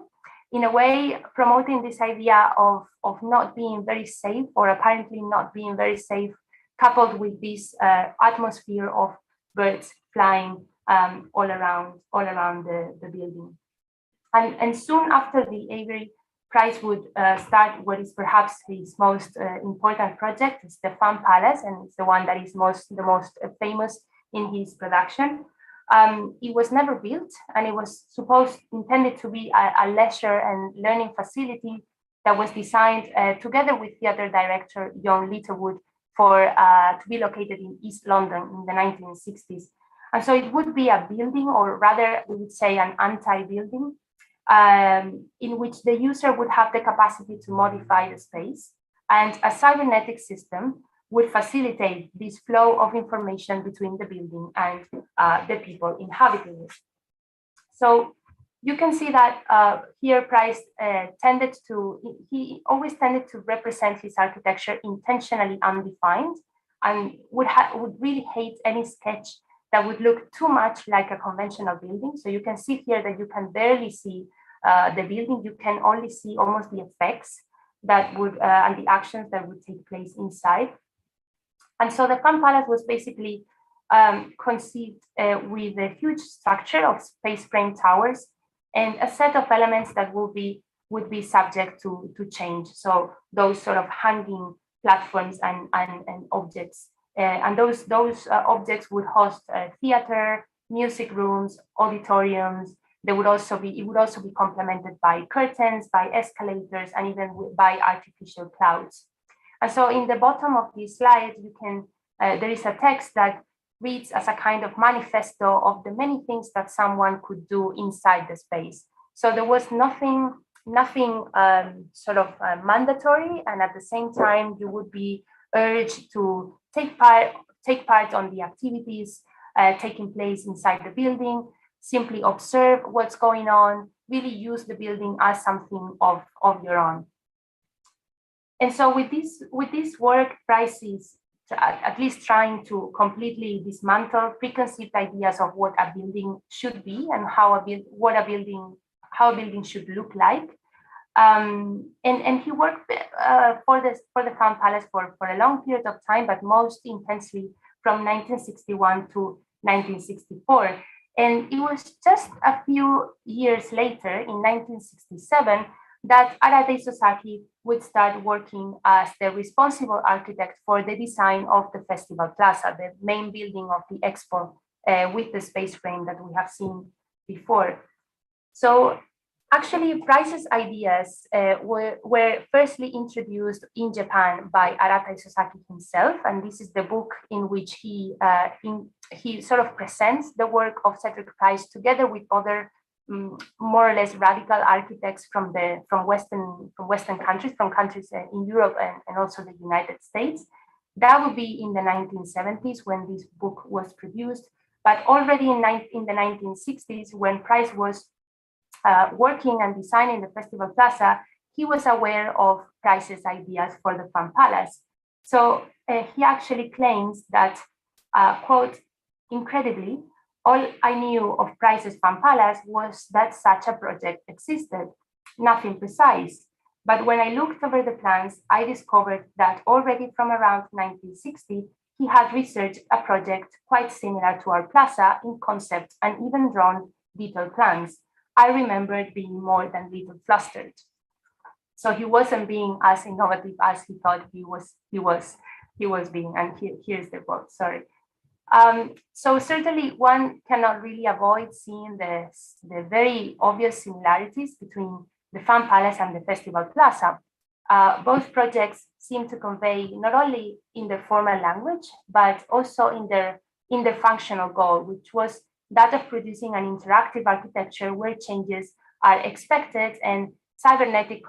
in a way promoting this idea of not being very safe, or apparently not being very safe, coupled with this atmosphere of birds flying all around the building. And soon after the aviary, Price would start what is perhaps his most important project. It's the Fan Palace, and it's the one that is the most famous in his production. It was never built, and it was intended to be a leisure and learning facility that was designed together with theater director John Littlewood to be located in East London in the 1960s. And so it would be a building, or rather we would say an anti-building, in which the user would have the capacity to modify the space, and a cybernetic system would facilitate this flow of information between the building and the people inhabiting it. So you can see that here Price he always tended to represent his architecture intentionally undefined, and would really hate any sketch that would look too much like a conventional building. So you can see here that you can barely see the building. You can only see almost the effects that would and the actions that would take place inside. And so the Fan Palace was basically conceived with a huge structure of space frame towers and a set of elements that would be subject to change. So those sort of hanging platforms and objects. And those objects would host theater, music rooms, auditoriums. It would also be complemented by curtains, by escalators, and even by artificial clouds. And so in the bottom of this slide, there is a text that reads as a kind of manifesto of the many things that someone could do inside the space. So there was nothing sort of mandatory, and at the same time, you would be urged to take part on the activities taking place inside the building, simply observe what's going on, really use the building as something of your own. And so with this work, Price is at least trying to completely dismantle preconceived ideas of what a building should be and how a building should look like. And he worked for the Fan Palace for a long period of time, but most intensely from 1961 to 1964. And it was just a few years later, in 1967, that Arata Isozaki would start working as the responsible architect for the design of the Festival Plaza, the main building of the expo, with the space frame that we have seen before. So actually, Price's ideas were firstly introduced in Japan by Arata Isozaki himself, and this is the book in which he sort of presents the work of Cedric Price together with other more or less radical architects from Western countries, from countries in Europe and also the United States. That would be in the 1970s when this book was produced, but already in the 1960s, when Price was working and designing the Festival Plaza, he was aware of Price's ideas for the Fan Palace. So he actually claims that, quote, incredibly, all I knew of Price's Fan Palace was that such a project existed, nothing precise. But when I looked over the plans, I discovered that already from around 1960, he had researched a project quite similar to our plaza in concept and even drawn detailed plans. I remembered being more than a little flustered. So he wasn't being as innovative as he thought he was being. And here's the quote, sorry. So certainly one cannot really avoid seeing the very obvious similarities between the Fan Palace and the Festival Plaza. Both projects seem to convey not only in their formal language, but also in their functional goal, which was that of producing an interactive architecture where changes are expected and cybernetic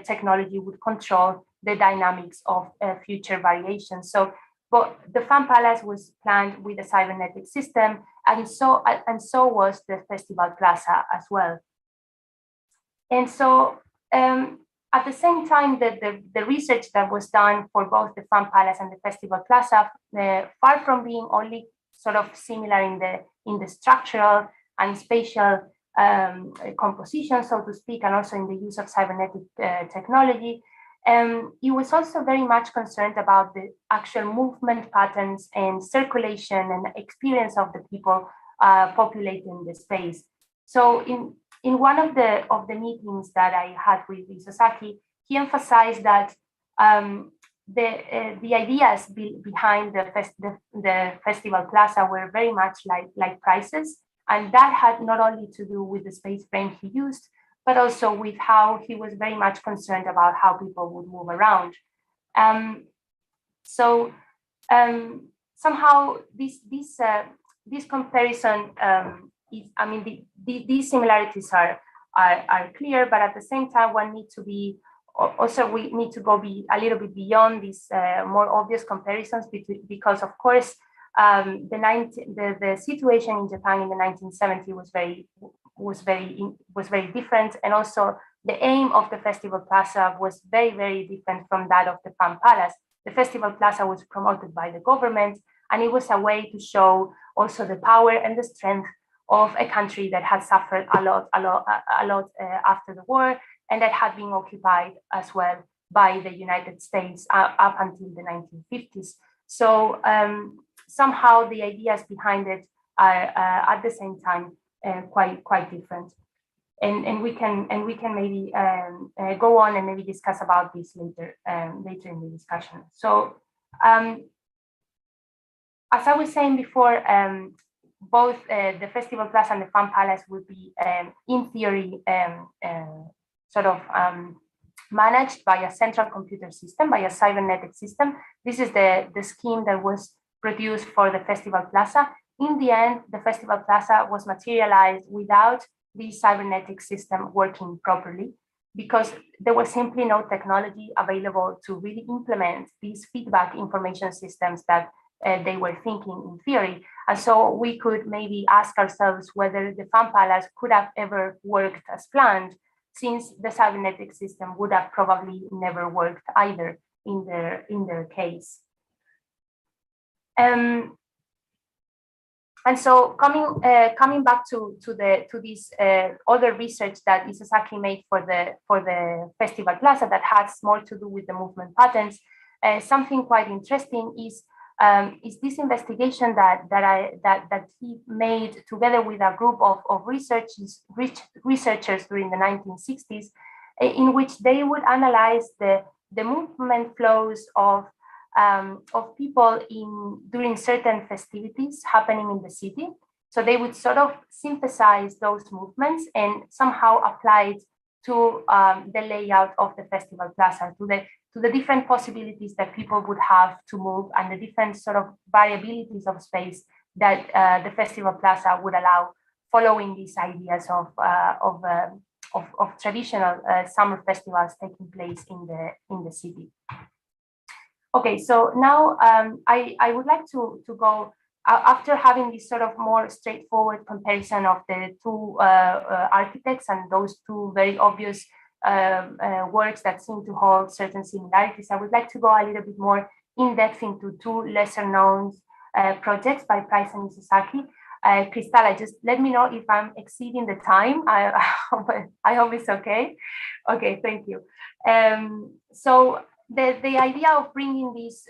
technology would control the dynamics of future variations. So But the Fan Palace was planned with a cybernetic system, and so was the Festival Plaza as well. And so at the same time, the research that was done for both the Fan Palace and the Festival Plaza, far from being only sort of similar in the structural and spatial composition, so to speak, and also in the use of cybernetic technology, it was also very much concerned about the actual movement patterns and circulation and experience of the people populating the space. So in one of the meetings that I had with Isozaki, he emphasized that the ideas behind the Festival Plaza were very much like prices, and that had not only to do with the space frame he used, but also with how he was very much concerned about how people would move around. Somehow this comparison is, I mean, these similarities are clear, but at the same time, we need to go a little bit beyond these more obvious comparisons, because of course the situation in Japan in the 1970s was very different, and also the aim of the Festival Plaza was very, very different from that of the Fan Palace. The Festival Plaza was promoted by the government, and it was a way to show also the power and the strength of a country that had suffered a lot after the war, and that had been occupied as well by the United States up until the 1950s. So somehow the ideas behind it are at the same time quite different, and we can maybe go on and maybe discuss about this later in the discussion. So as I was saying before, both the Festival Plaza and the Fan Palace would be, in theory, sort of managed by a central computer system, by a cybernetic system. This is the scheme that was produced for the Festival Plaza. In the end, the Festival Plaza was materialized without the cybernetic system working properly, because there was simply no technology available to really implement these feedback information systems that they were thinking in theory. And so we could maybe ask ourselves whether the Fan Palace could have ever worked as planned, since the cybernetic system would have probably never worked either in their case. And so coming back to this other research that Isozaki made for the Festival Plaza that has more to do with the movement patterns, something quite interesting is this investigation that he made together with a group of researchers during the 1960s, in which they would analyze the movement flows of people during certain festivities happening in the city. So they would sort of synthesize those movements and somehow apply it to the layout of the Festival Plaza, to the different possibilities that people would have to move, and the different sort of variabilities of space that the Festival Plaza would allow, following these ideas of traditional summer festivals taking place in the city. Okay, so now I would like to go, after having this sort of more straightforward comparison of the two architects and those two very obvious works that seem to hold certain similarities, I would like to go a little bit more in depth into two lesser known projects by Price and Isozaki. Cristala, just let me know if I'm exceeding the time. I hope it's okay. Okay, thank you. So the idea of bringing these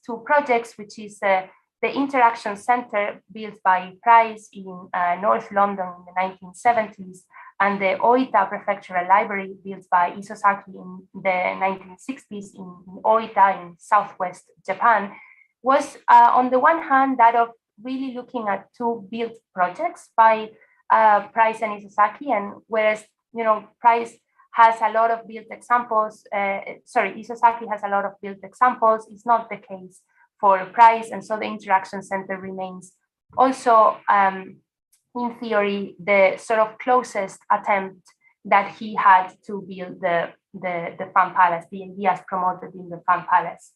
two projects, which is the Interaction Center built by Price in North London in the 1970s, and the Oita Prefectural Library built by Isozaki in the 1960s in Oita in southwest Japan, was on the one hand that of really looking at two built projects by Price and Isozaki, and whereas Price has a lot of built examples, Isozaki has a lot of built examples, it's not the case for Price, and so the Interaction Center remains also in theory the sort of closest attempt that he had to build the Fan Palace, the ideas promoted in the Fan Palace.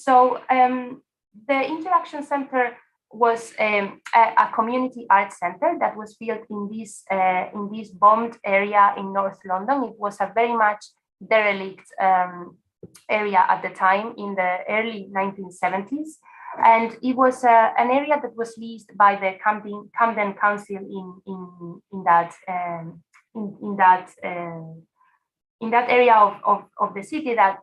So the Interaction Center was a community art center that was built in this bombed area in North London. It was a very much derelict area at the time in the early 1970s, and it was an area that was leased by the Camden Council in that area of the city that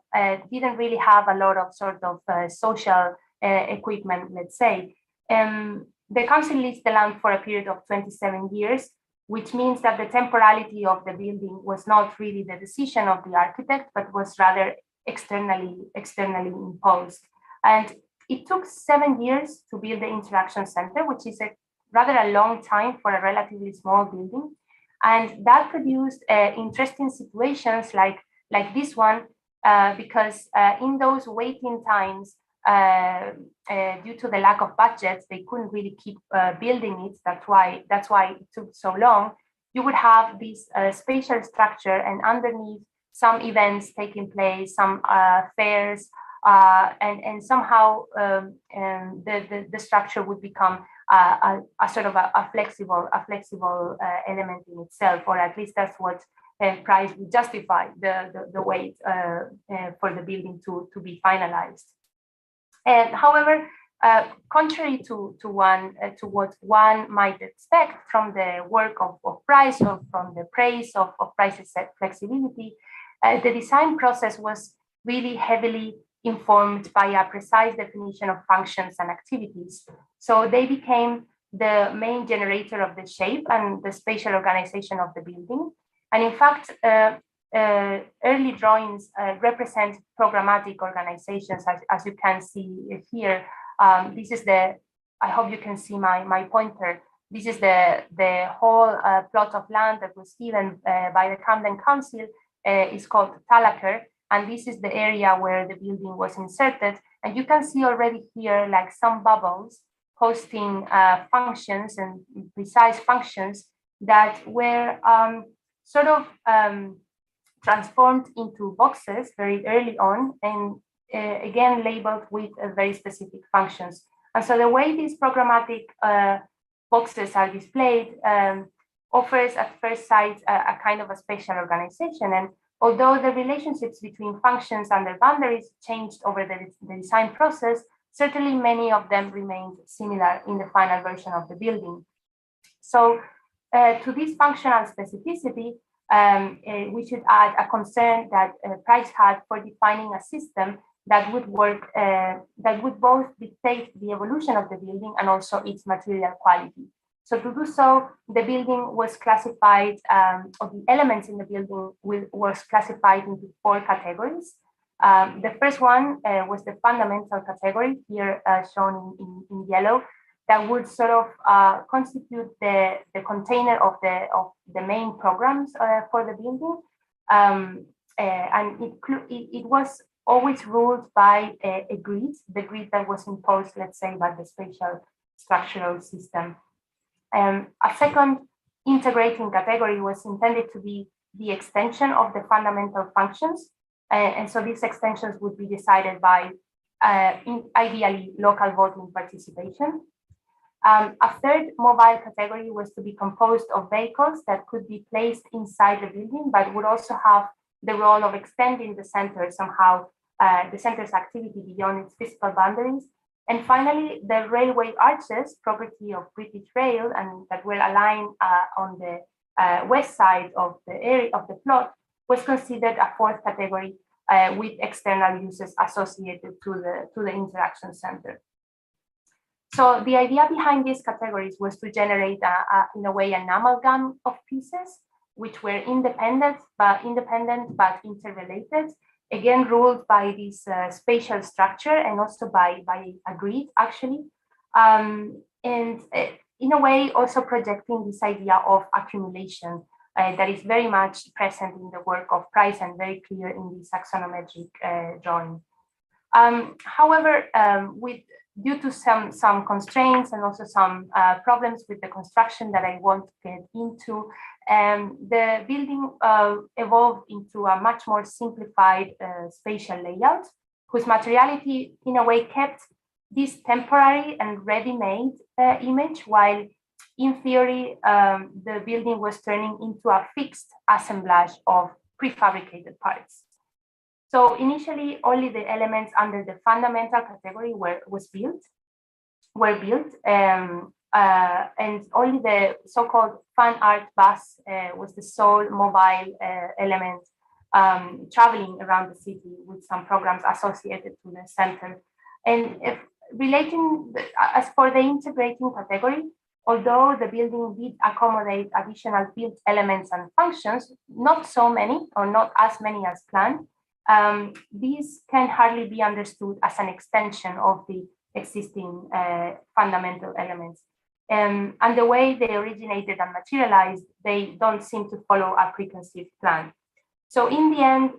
didn't really have a lot of sort of social equipment, let's say. The council leased the land for a period of 27 years, which means that the temporality of the building was not really the decision of the architect, but was rather externally imposed. And it took 7 years to build the Interaction Center, which is rather a long time for a relatively small building. And that produced interesting situations like this one, because in those waiting times, due to the lack of budgets, they couldn't really keep building it. That's why it took so long. You would have this spatial structure, and underneath some events taking place, some fairs, and somehow the structure would become a sort of a flexible element in itself, or at least that's what Price would justify the wait for the building to be finalized. And however, contrary to what one might expect from the work of Price, or from the praise of Price's flexibility, the design process was really heavily informed by a precise definition of functions and activities. So they became the main generator of the shape and the spatial organization of the building. And in fact, early drawings represent programmatic organizations, as you can see here. This is I hope you can see my pointer. This is the whole plot of land that was given by the Camden Council. Is called Talaker, and this is the area where the building was inserted. And you can see already here like some bubbles hosting functions and precise functions that were sort of transformed into boxes very early on, and again labeled with very specific functions. And so the way these programmatic boxes are displayed offers at first sight a kind of a spatial organization. And although the relationships between functions and their boundaries changed over the design process, certainly many of them remained similar in the final version of the building. So to this functional specificity, we should add a concern that Price had for defining a system that would work, that would both dictate the evolution of the building and also its material quality. So to do so, the building was classified, or the elements in the building was classified into 4 categories. The first one was the fundamental category, here shown in yellow, that would sort of constitute the container of the main programs for the building. And it was always ruled by a grid, the grid that was imposed, let's say, by the spatial structural system. A second integrating category was intended to be the extension of the fundamental functions. And so these extensions would be decided by ideally local voting participation. A third mobile category was to be composed of vehicles that could be placed inside the building, but would also have the role of extending the center somehow, the center's activity beyond its physical boundaries. And finally, the railway arches, property of British Rail, and that were aligned on the west side of the area of the plot, was considered a 4th category with external uses associated to the interaction center. So the idea behind these categories was to generate, in a way, an amalgam of pieces, which were independent but interrelated, again ruled by this spatial structure and also by a grid, actually, and in a way also projecting this idea of accumulation that is very much present in the work of Price and very clear in this axonometric drawing. However, due to some constraints and also some problems with the construction that I won't get into, the building evolved into a much more simplified spatial layout, whose materiality in a way kept this temporary and ready-made image, while in theory, the building was turning into a fixed assemblage of prefabricated parts. So initially, only the elements under the fundamental category were built, and only the so-called fan art bus was the sole mobile element traveling around the city with some programs associated to the center. And if as for the integrating category, although the building did accommodate additional built elements and functions, not so many or not as many as planned, these can hardly be understood as an extension of the existing fundamental elements. And the way they originated and materialized, they don't seem to follow a preconceived plan. So in the end,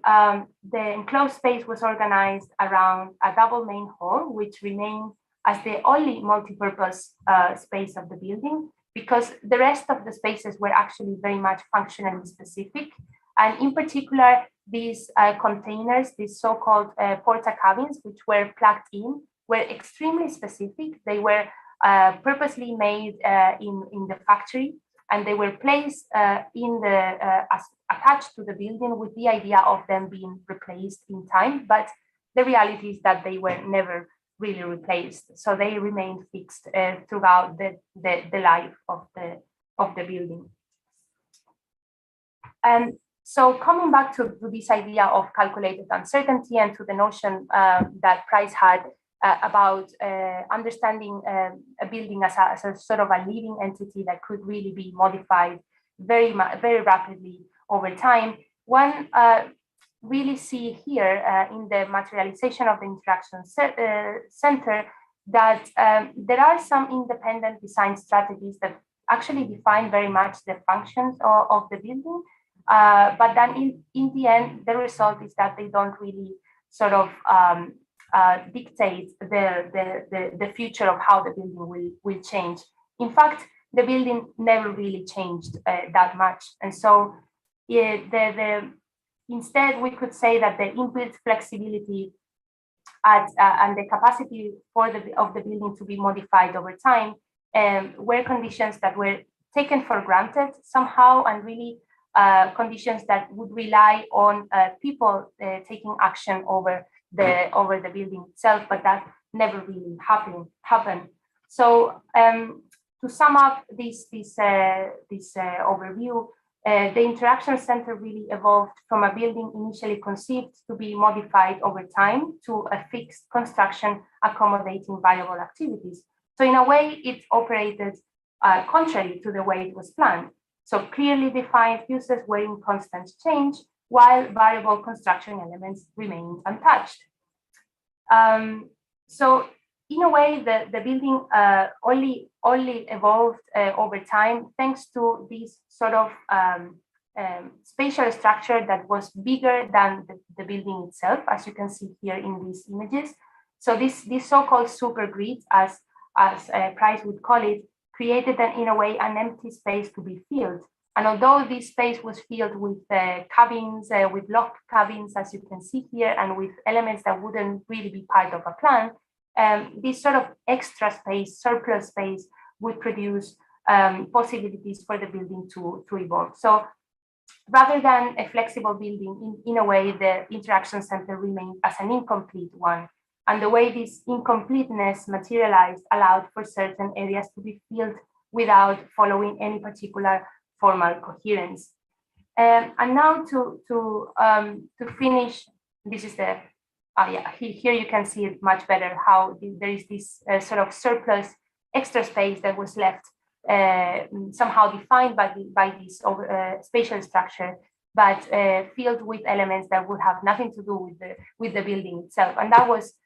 the enclosed space was organized around a double main hall, which remained as the only multi-purpose space of the building, because the rest of the spaces were actually very much functionally specific. And in particular, these containers, these so-called porta cabins, which were plugged in, were extremely specific. They were purposely made in the factory, and they were placed attached to the building with the idea of them being replaced in time. But the reality is that they were never really replaced, so they remained fixed throughout the life of the building. And so coming back to this idea of calculated uncertainty and to the notion that Price had about understanding a building as a sort of a living entity that could really be modified very rapidly over time, one really see here in the materialization of the interaction center that there are some independent design strategies that actually define very much the functions of the building. But then in the end, the result is that they don't really sort of dictate the future of how the building will change. In fact, the building never really changed that much. And so instead, we could say that the inbuilt flexibility and the capacity of the building to be modified over time were conditions that were taken for granted somehow, and really conditions that would rely on people taking action over the building itself, but that never really happened. So to sum up this overview, the interaction center really evolved from a building initially conceived to be modified over time to a fixed construction accommodating variable activities. So in a way, it operated contrary to the way it was planned. So clearly defined uses were in constant change, while variable construction elements remained untouched. So in a way, the building only evolved over time thanks to this sort of spatial structure that was bigger than the building itself, as you can see here in these images. So this so-called super grid, as Price would call it, created in a way an empty space to be filled. And although this space was filled with cabins, with locked cabins, as you can see here, and with elements that wouldn't really be part of a plan, this sort of extra space, surplus space, would produce possibilities for the building to evolve. So rather than a flexible building, in a way, the interaction center remained as an incomplete one. And the way this incompleteness materialized allowed for certain areas to be filled without following any particular formal coherence. And now to finish, this is the, here you can see it much better how there is this sort of surplus extra space that was left somehow defined by this spatial structure, but filled with elements that would have nothing to do with the building itself. And that was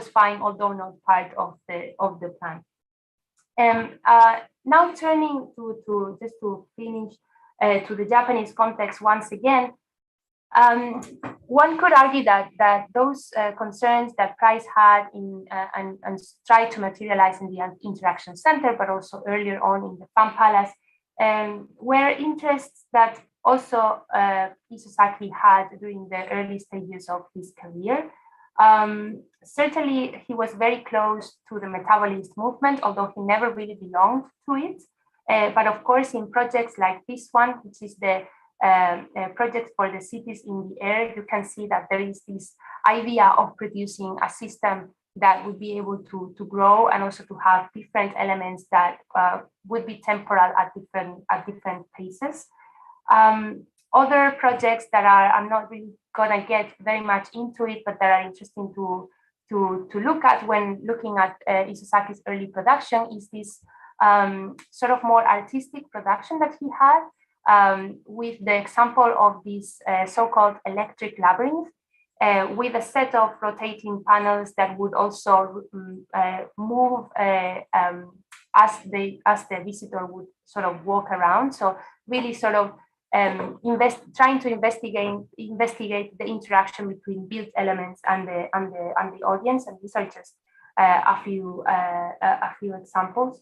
fine, although not part of the plan. Now turning to just to finish to the Japanese context once again, one could argue that those concerns that Price had and tried to materialize in the interaction center, but also earlier on in the Fan Palace, were interests that also Isozaki had during the early stages of his career. Certainly, he was very close to the metabolist movement, although he never really belonged to it. But of course, in projects like this one, which is the project for the cities in the air, you can see that there is this idea of producing a system that would be able to grow and also to have different elements that would be temporal at different paces. Other projects that I'm not really gonna get very much into it, but that are interesting to look at when looking at Isosaki's early production is this sort of more artistic production that he had, with the example of this so-called electric labyrinth, with a set of rotating panels that would also move as the visitor would sort of walk around. So really sort of trying to investigate the interaction between built elements and the audience. And these are just a few examples.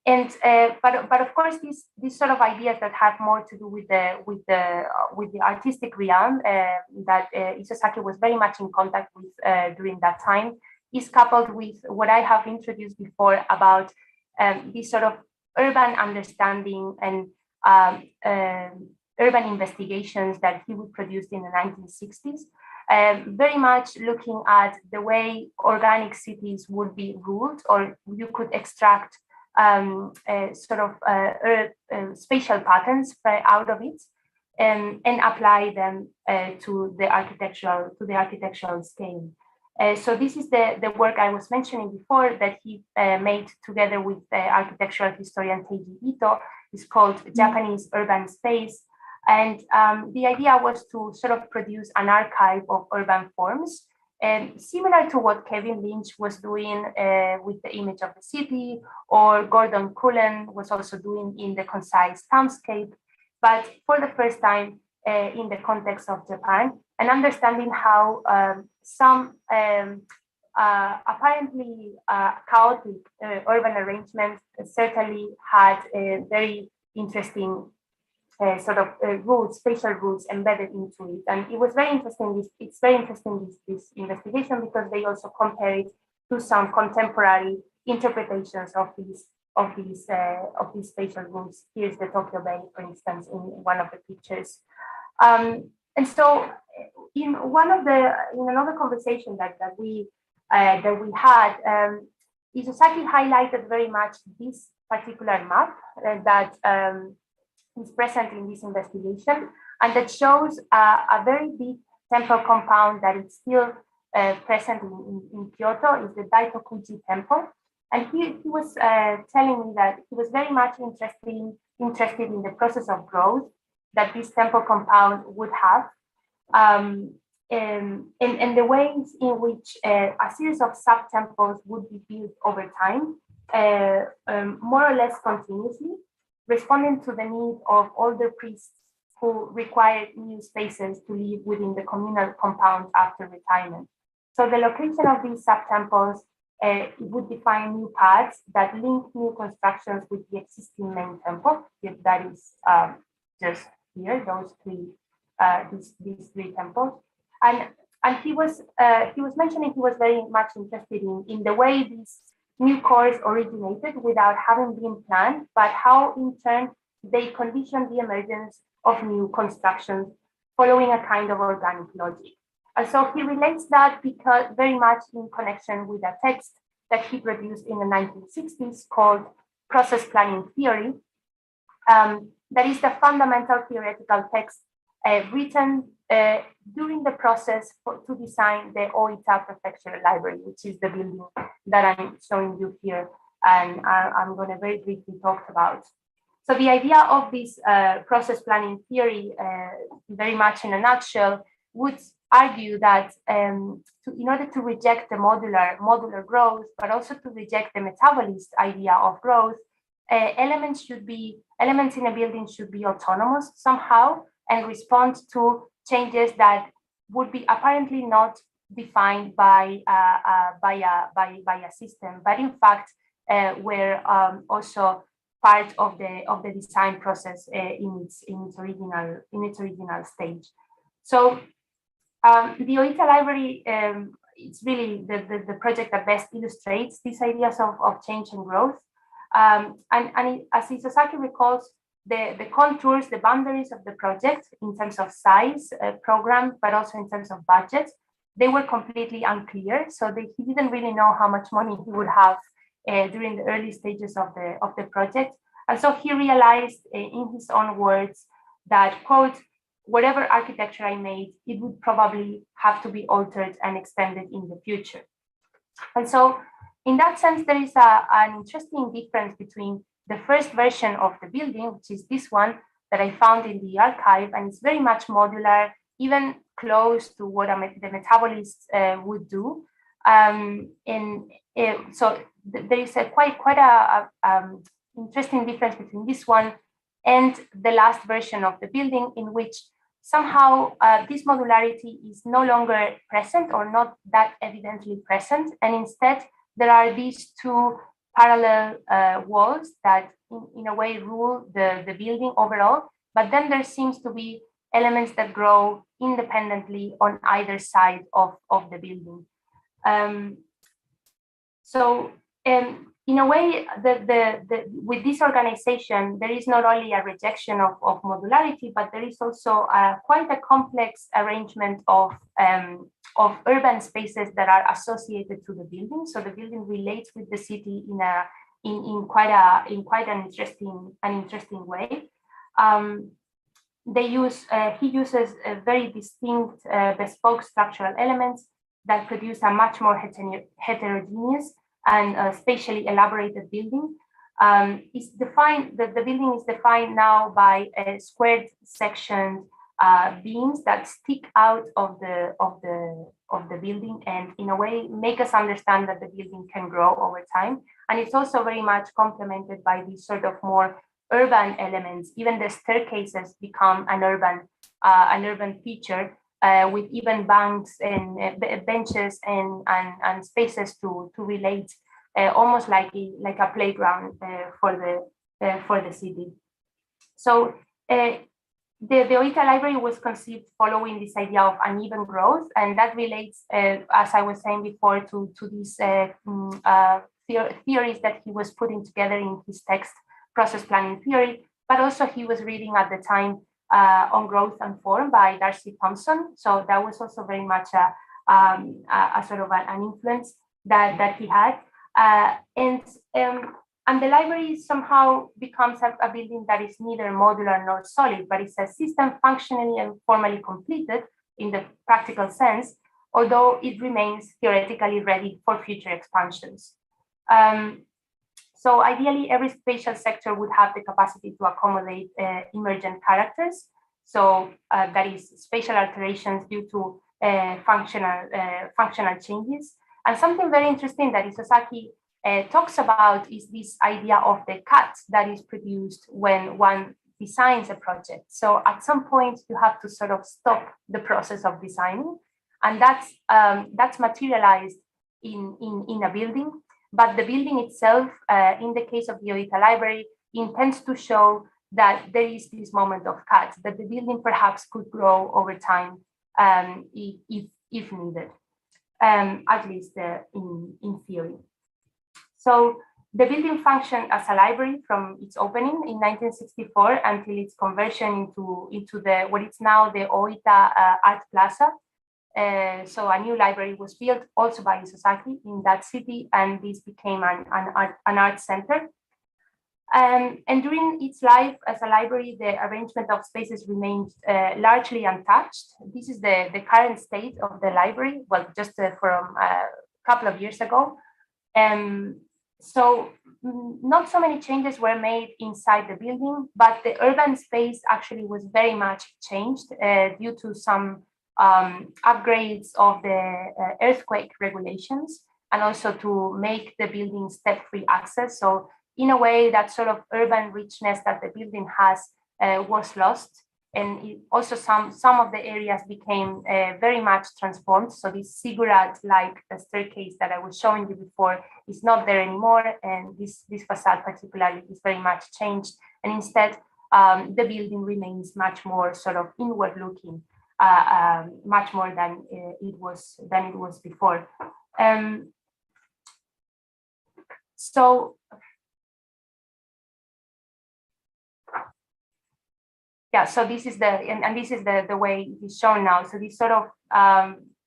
But of course, these sort of ideas that have more to do with the artistic realm that Isozaki was very much in contact with during that time is coupled with what I have introduced before about this sort of urban understanding and urban investigations that he would produce in the 1960s. Very much looking at the way organic cities would be ruled, or you could extract sort of spatial patterns out of it and apply them to the architectural scale. So this is the work I was mentioning before that he made together with the architectural historian Teiji Ito. It's called Japanese Urban Space. And the idea was to sort of produce an archive of urban forms, similar to what Kevin Lynch was doing with the image of the city, or Gordon Cullen was also doing in the concise townscape, but for the first time in the context of Japan, and understanding how some apparently chaotic urban arrangements certainly had a very interesting sort of spatial rules embedded into it. And it was very interesting. It's very interesting, this investigation, because they also compare it to some contemporary interpretations of these spatial rules. Here's the Tokyo Bay, for instance, in one of the pictures. And so in another conversation that we had, Isozaki highlighted very much this particular map that is present in this investigation, and that shows a very big temple compound that is still present in Kyoto, is the Daikokuji Temple. And he was telling me that he was very much interested in the process of growth that this temple compound would have, and the ways in which a series of sub-temples would be built over time, more or less continuously, responding to the need of older priests who required new spaces to live within the communal compound after retirement. So the location of these sub-temples would define new paths that link new constructions with the existing main temple. That is just here, these three temples. And he was mentioning he was very much interested in the way these new cores originated without having been planned, but how in turn they conditioned the emergence of new constructions following a kind of organic logic. And so he relates that because very much in connection with a text that he produced in the 1960s called Process Planning Theory. That is the fundamental theoretical text written during the process to design the Oita Prefecture Library, which is the building that I'm showing you here, and I'm going to very briefly talk about. So the idea of this process planning theory, very much in a nutshell, would argue that in order to reject the modular growth, but also to reject the metabolist idea of growth, elements in a building should be autonomous somehow and respond to changes that would be apparently not defined by a system, but in fact were also part of the design process in its original stage. So The Oita Library, it's really the project that best illustrates these ideas of change and growth. As Isozaki recalls, the contours, the boundaries of the project in terms of size, program, but also in terms of budget, they were completely unclear. So he didn't really know how much money he would have during the early stages of the project. And so he realized in his own words that, quote, whatever architecture I made, it would probably have to be altered and extended in the future. And so in that sense, there is an interesting difference between the first version of the building, which is this one that I found in the archive, and it's very much modular, even close to what the metabolists would do. So there is quite a interesting difference between this one and the last version of the building, in which somehow this modularity is no longer present, or not that evidently present, and instead there are these two parallel walls that in a way rule the building overall, but then there seems to be elements that grow independently on either side of the building. In a way, with this organization, there is not only a rejection of modularity, but there is also quite a complex arrangement of urban spaces that are associated to the building. So the building relates with the city in quite an interesting way. He uses very distinct bespoke structural elements that produce a much more heterogeneous and spatially elaborated building. It's defined. The building is defined now by squared sectioned beams that stick out of the building, and in a way make us understand that the building can grow over time. And it's also very much complemented by these sort of more urban elements. Even the staircases become an urban feature, with even banks and benches and spaces to relate, almost like a playground for the city. So the Oita Library was conceived following this idea of uneven growth, and that relates, as I was saying before, to these theories that he was putting together in his text, Process Planning Theory, but also he was reading at the time On Growth and Form by Darcy Thompson. So that was also very much a sort of an influence that he had. And the library somehow becomes a building that is neither modular nor solid, but it's a system functionally and formally completed in the practical sense, although it remains theoretically ready for future expansions. So ideally, every spatial sector would have the capacity to accommodate emergent characters. So that is spatial alterations due to functional changes. And something very interesting that Isozaki talks about is this idea of the cut that is produced when one designs a project. So at some point, you have to sort of stop the process of designing, and that's materialized in a building. But the building itself, in the case of the Oita Library, intends to show that there is this moment of cut, that the building perhaps could grow over time if needed, at least in theory. So the building functioned as a library from its opening in 1964 until its conversion into what is now the Oita Art Plaza. So a new library was built also by Isozaki in that city, and this became an art center. And during its life as a library, the arrangement of spaces remained largely untouched. This is the current state of the library, well, just from a couple of years ago. So not so many changes were made inside the building, but the urban space actually was very much changed due to some upgrades of the earthquake regulations, and also to make the building step-free access. So in a way, that sort of urban richness that the building has was lost. And also some of the areas became very much transformed. So this ziggurat-like staircase that I was showing you before is not there anymore. And this facade particularly is very much changed. And instead, the building remains much more sort of inward looking. much more than it was before. So yeah, so this is this is the way it is shown now. So this sort of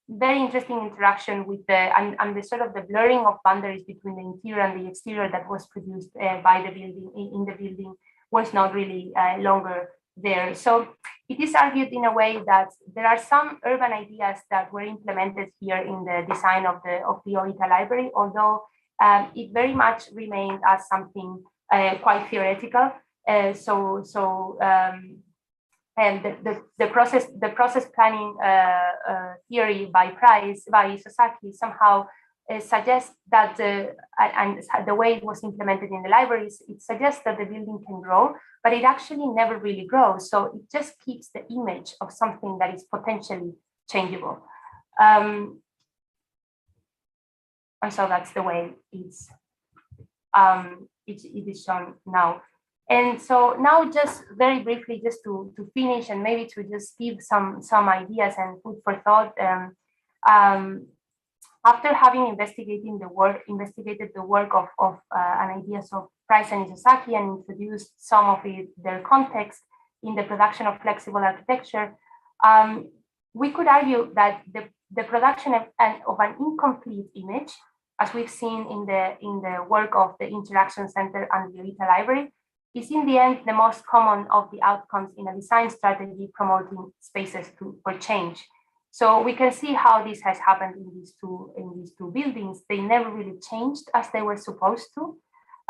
very interesting interaction with and the sort of the blurring of boundaries between the interior and the exterior that was produced by the building in the building was not really longer there. So it is argued in a way that there are some urban ideas that were implemented here in the design of the Oita library, although it very much remained as something quite theoretical. And the process planning theory by Sasaki somehow suggests that and the way it was implemented in the libraries, it suggests that the building can grow, but it actually never really grows. So it just keeps the image of something that is potentially changeable. And so that's the way it is shown now. And so now, just very briefly, just to finish and maybe to just give some ideas and food for thought. After having investigated the work of and ideas of Price and Isozaki and introduced some of their context in the production of flexible architecture, we could argue that the production of an incomplete image, as we've seen in the work of the Interaction Center and the Oita Library, is in the end the most common of the outcomes in a design strategy promoting spaces for change. So we can see how this has happened in these two buildings. They never really changed as they were supposed to.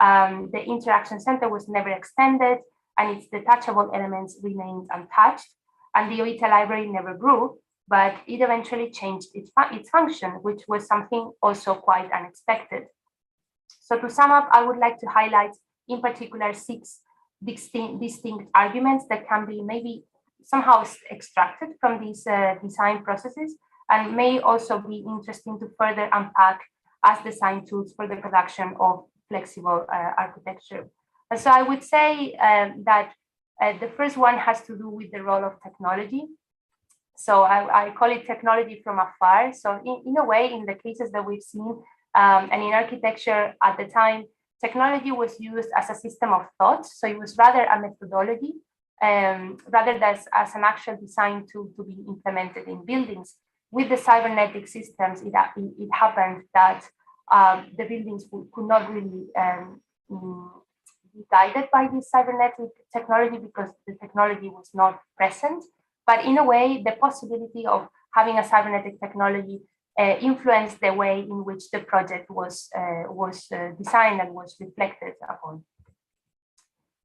The Interaction Center was never extended, and its detachable elements remained untouched. And the Oita Library never grew, but it eventually changed its function, which was something also quite unexpected. So to sum up, I would like to highlight in particular 6 distinct arguments that can be maybe somehow extracted from these design processes, and may also be interesting to further unpack as design tools for the production of flexible architecture. And so I would say that the first one has to do with the role of technology. So I call it technology from afar. So in a way, in the cases that we've seen, and in architecture at the time, technology was used as a system of thought. So it was rather a methodology, rather than as an actual design tool to be implemented in buildings. With the cybernetic systems, it happened that the buildings could not really be guided by this cybernetic technology because the technology was not present. But in a way, the possibility of having a cybernetic technology influenced the way in which the project was designed and was reflected upon.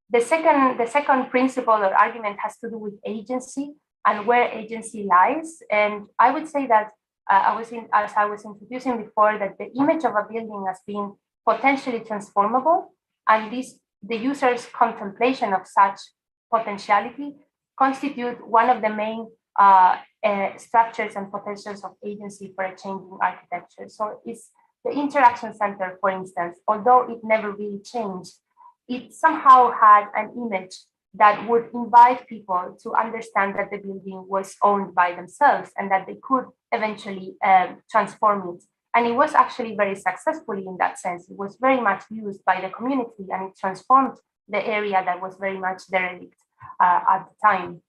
The second principle or argument has to do with agency and where agency lies. And I would say that as I was introducing before, that the image of a building as being potentially transformable, and the user's contemplation of such potentiality constitute one of the main structures and potentials of agency for a changing architecture. So it's the Interaction Center, for instance, although it never really changed, it somehow had an image that would invite people to understand that the building was owned by themselves and that they could eventually transform it. And it was actually very successfully in that sense. It was very much used by the community, and it transformed the area that was very much derelict at the time.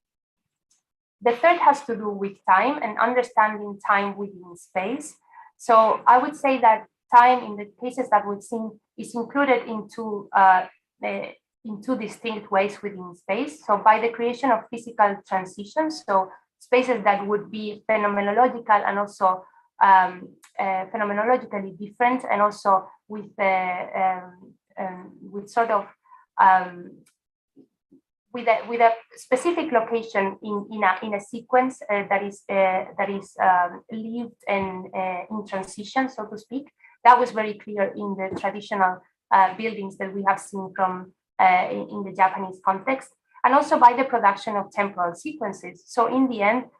The third has to do with time and understanding time within space. So I would say that time, in the cases that we've seen, is included in two distinct ways within space. So by the creation of physical transitions, so spaces that would be phenomenological and also phenomenologically different, and also with sort of with a specific location in a sequence that is lived and in transition, so to speak. That was very clear in the traditional buildings that we have seen from in the Japanese context, and also by the production of temporal sequences. So in the end,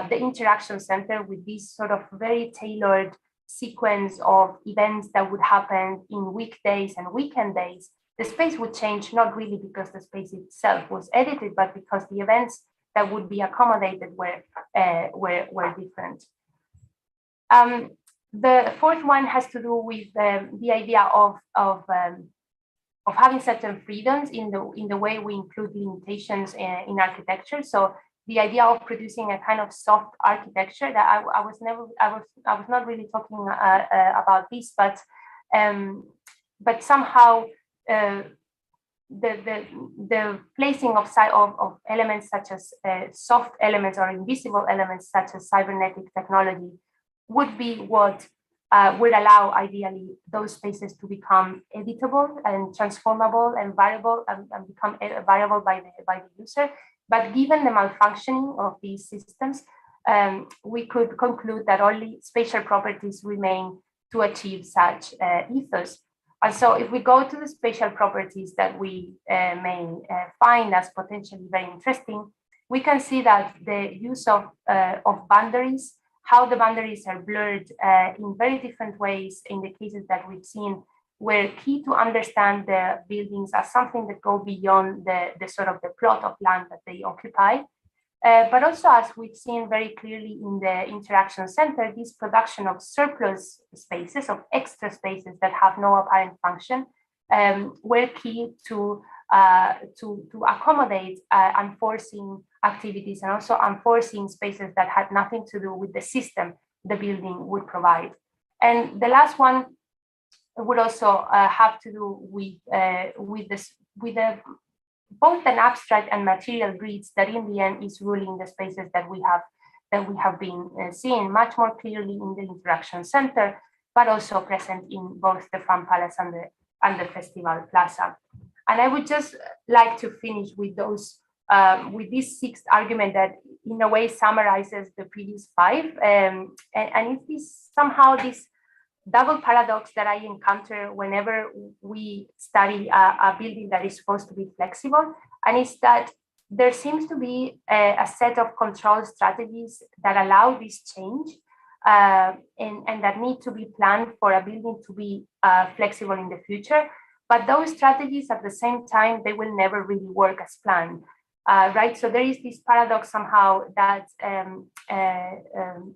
the Interaction Center, with this sort of very tailored sequence of events that would happen in weekdays and weekend days, the space would change, not really because the space itself was edited, but because the events that would be accommodated were different. The fourth one has to do with the idea of having certain freedoms in the way we include limitations in architecture. So the idea of producing a kind of soft architecture that I was not really talking about this, but somehow the placing of elements such as soft elements or invisible elements such as cybernetic technology would be what would allow ideally those spaces to become editable and transformable and variable and become variable by the user. But given the malfunctioning of these systems, we could conclude that only spatial properties remain to achieve such ethos. And so if we go to the spatial properties that we may find as potentially very interesting, we can see that the use of boundaries, how the boundaries are blurred in very different ways in the cases that we've seen, were key to understand the buildings as something that go beyond the sort of the plot of land that they occupy. But also, as we've seen very clearly in the interaction center, this production of surplus spaces, of extra spaces that have no apparent function, were key to accommodate unforeseen activities and also unforeseen spaces that had nothing to do with the system the building would provide. And the last one would also have to do with both an abstract and material grids that in the end is ruling the spaces that we have been seeing much more clearly in the interaction center, but also present in both the Fan Palace and the Festival Plaza. And I would just like to finish with those with this sixth argument that in a way summarizes the previous five, and it's this double paradox that I encounter whenever we study a building that is supposed to be flexible, and it's that there seems to be a set of control strategies that allow this change and that need to be planned for a building to be flexible in the future. But those strategies at the same time, they will never really work as planned, right? So there is this paradox somehow that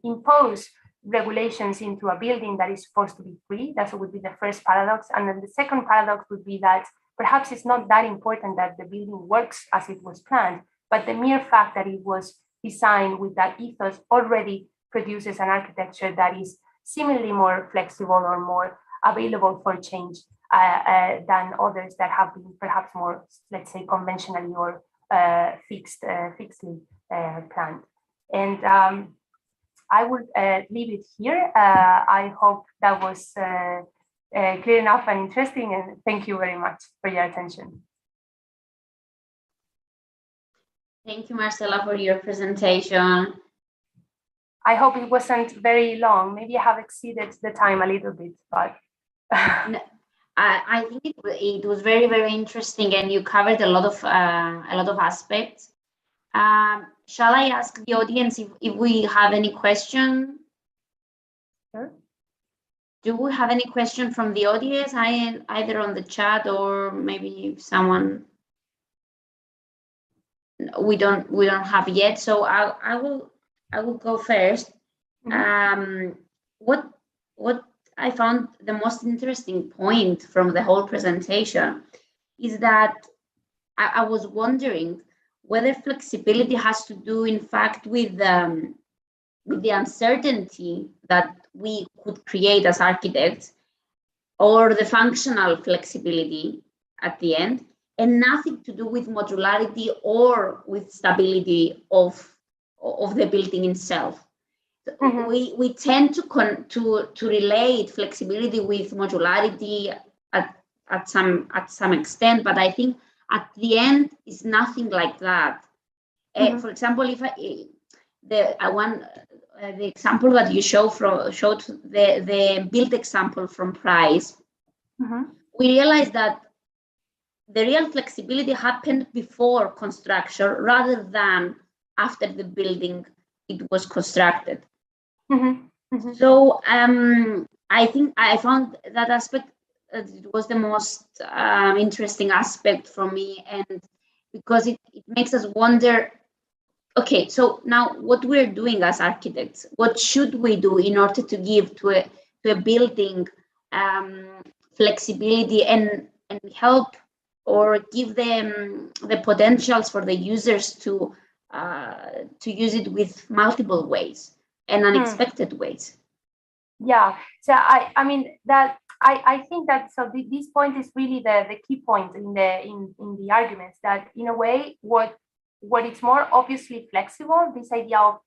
impose regulations into a building that is supposed to be free. That would be the first paradox. And then the second paradox would be that perhaps it's not that important that the building works as it was planned, but the mere fact that it was designed with that ethos already produces an architecture that is seemingly more flexible or more available for change than others that have been perhaps more, let's say, conventionally or fixedly planned. And I would leave it here. I hope that was clear enough and interesting, and thank you very much for your attention. Thank you, Marcela, for your presentation. I hope it wasn't very long. Maybe I have exceeded the time a little bit, but I think it was very, very interesting, and you covered a lot of aspects. Shall I ask the audience if we have any question? Sure. Do we have any question from the audience, either on the chat or maybe someone? We don't have yet. So I will go first. Mm-hmm. What I found the most interesting point from the whole presentation is that I was wondering whether flexibility has to do, in fact, with the uncertainty that we could create as architects, or the functional flexibility at the end, and nothing to do with modularity or with stability of the building itself. Mm-hmm. We tend to relate flexibility with modularity at some extent, but I think at the end is nothing like that. Mm-hmm. For example, if the example that you showed the build example from Price, mm-hmm. we realized that the real flexibility happened before construction rather than after the building it was constructed. Mm-hmm. Mm-hmm. So I think I found that aspect it was the most interesting aspect for me, and because it makes us wonder Okay, so now what we're doing as architects, what should we do in order to give to a building flexibility and help or give them the potentials for the users to use it with multiple ways and unexpected ways? Yeah, so I mean that I think that so this point is really the key point in the arguments, that in a way what it's more obviously flexible, this idea of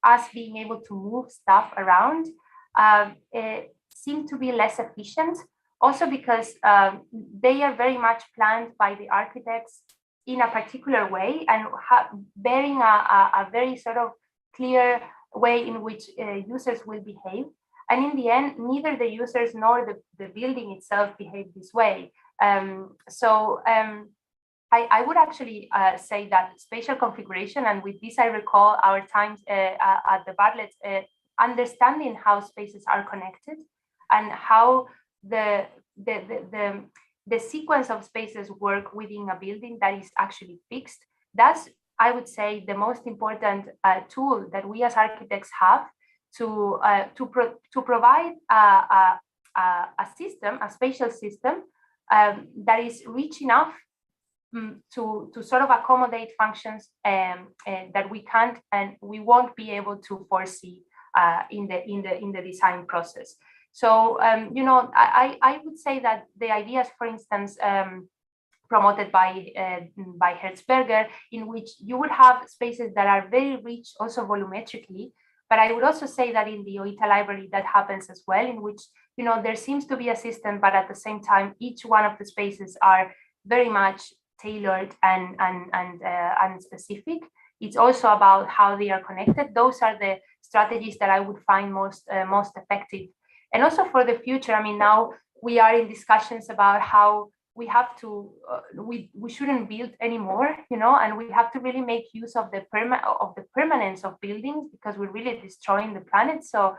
us being able to move stuff around, seem to be less efficient, also because they are very much planned by the architects in a particular way and bearing a very sort of clear way in which users will behave. And in the end, neither the users nor the building itself behave this way. I would actually say that spatial configuration, and with this I recall our times at the Bartlett, understanding how spaces are connected and how the sequence of spaces work within a building that is actually fixed. That's, I would say, the most important tool that we as architects have to provide a system, a spatial system that is rich enough to sort of accommodate functions that we can't and we won't be able to foresee in the design process. So I would say that the ideas, for instance, promoted by Hertzberger, in which you would have spaces that are very rich also volumetrically. But I would also say that in the OITA library that happens as well, in which there seems to be a system, but at the same time, each one of the spaces are very much tailored and specific. It's also about how they are connected. Those are the strategies that I would find most effective. And also for the future, I mean, now we are in discussions about how we have to we shouldn't build anymore, and we have to really make use of the permanence of buildings, because we're really destroying the planet. So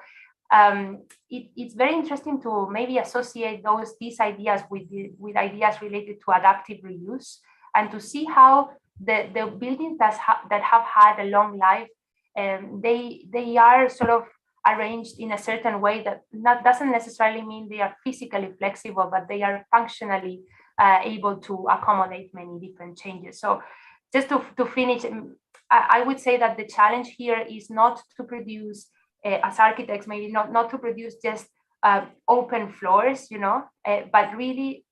it's very interesting to maybe associate these ideas with ideas related to adaptive reuse, and to see how the buildings that have had a long life, they are sort of arranged in a certain way that doesn't necessarily mean they are physically flexible, but they are functionally able to accommodate many different changes. So just to finish, I would say that the challenge here is not to produce, as architects, maybe not to produce just open floors, but really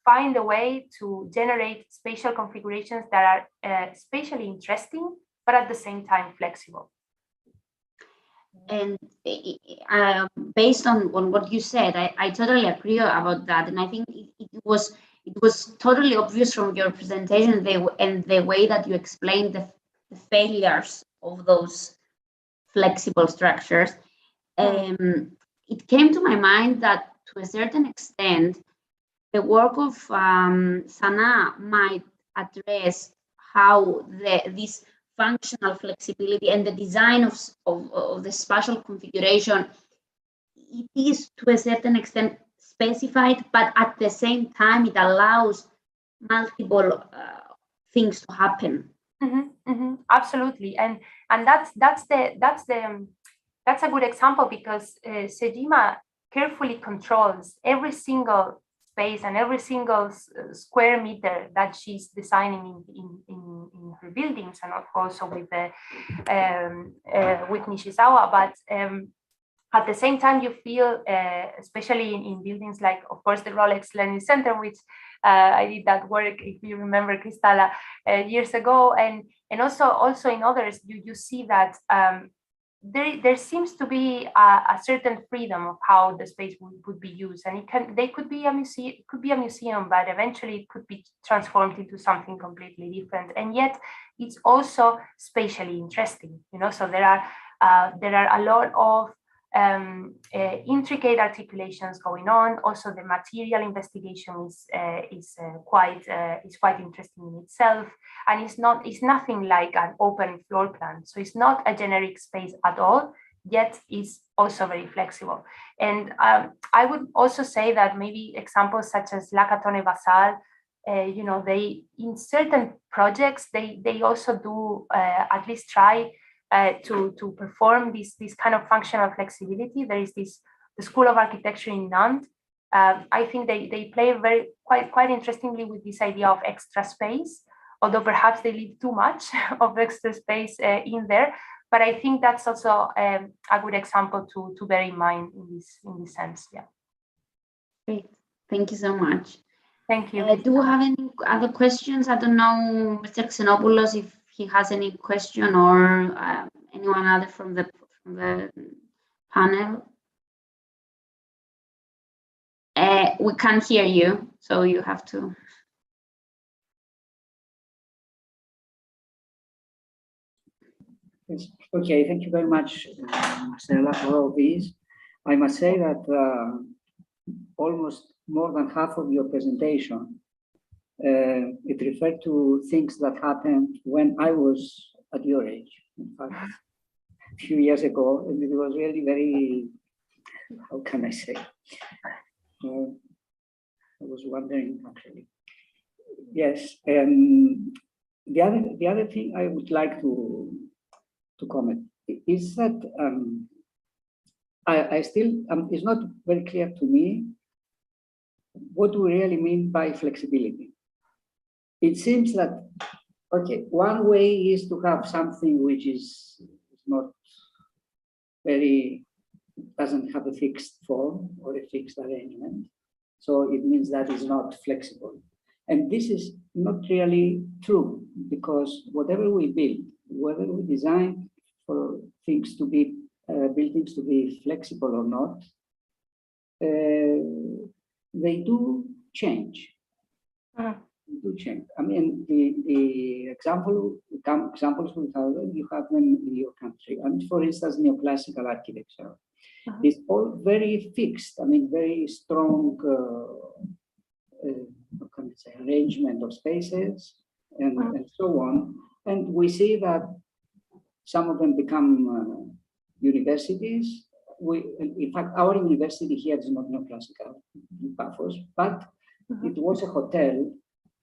find a way to generate spatial configurations that are spatially interesting, but at the same time flexible. And based on what you said, I totally agree about that. And I think it was totally obvious from your presentation and the way that you explained the failures of those flexible structures. It came to my mind that to a certain extent, the work of Sana might address how this functional flexibility and the design of the spatial configuration, it is to a certain extent specified, but at the same time it allows multiple things to happen. Absolutely, and that's a good example, because Sejima carefully controls every single space and every single square meter that she's designing in her buildings, and also with Nishizawa. But at the same time, you feel, especially in buildings like, of course, the Rolex Learning Center, which I did that work, if you remember, Cristala, years ago, and also in others, you see that there seems to be a certain freedom of how the space would be used, and it could be a museum, but eventually it could be transformed into something completely different, and yet it's also spatially interesting. So there are a lot of intricate articulations going on. Also, the material investigation is quite interesting in itself, and it's nothing like an open floor plan. So it's not a generic space at all, yet it's also very flexible. And I would also say that maybe examples such as La Catone Basal you know, they in certain projects they also do at least try to perform this kind of functional flexibility. There is the School of Architecture in Nantes. I think they play quite interestingly with this idea of extra space, although perhaps they leave too much of extra space in there. But I think that's also a good example to bear in mind in this sense. Yeah. Great. Thank you so much. Thank you. Do we have any other questions? I don't know, Mr. Xenopoulos, if he has any question, or anyone other from the panel. We can't hear you, so you have to. Yes. Okay, thank you very much, Marcela, for all these. I must say that almost more than half of your presentation, it referred to things that happened when I was at your age, in fact, a few years ago, and it was really very, how can I say? I was wondering, actually. Yes, the other thing I would like to comment is that I still, it's not very clear to me what do we really mean by flexibility. It seems that, okay, one way is to have something which is not very, doesn't have a fixed form or a fixed arrangement. So it means that it's not flexible. And this is not really true, because whatever we build, whether we design for things to be, buildings to be flexible or not, they do change. They do change. I mean, the examples we have, you have in your country. And for instance, neoclassical architecture is all very fixed. I mean, very strong. What can I say, arrangement of spaces and so on. And we see that some of them become universities. In fact, our university here is not neoclassical in Paphos, but it was a hotel,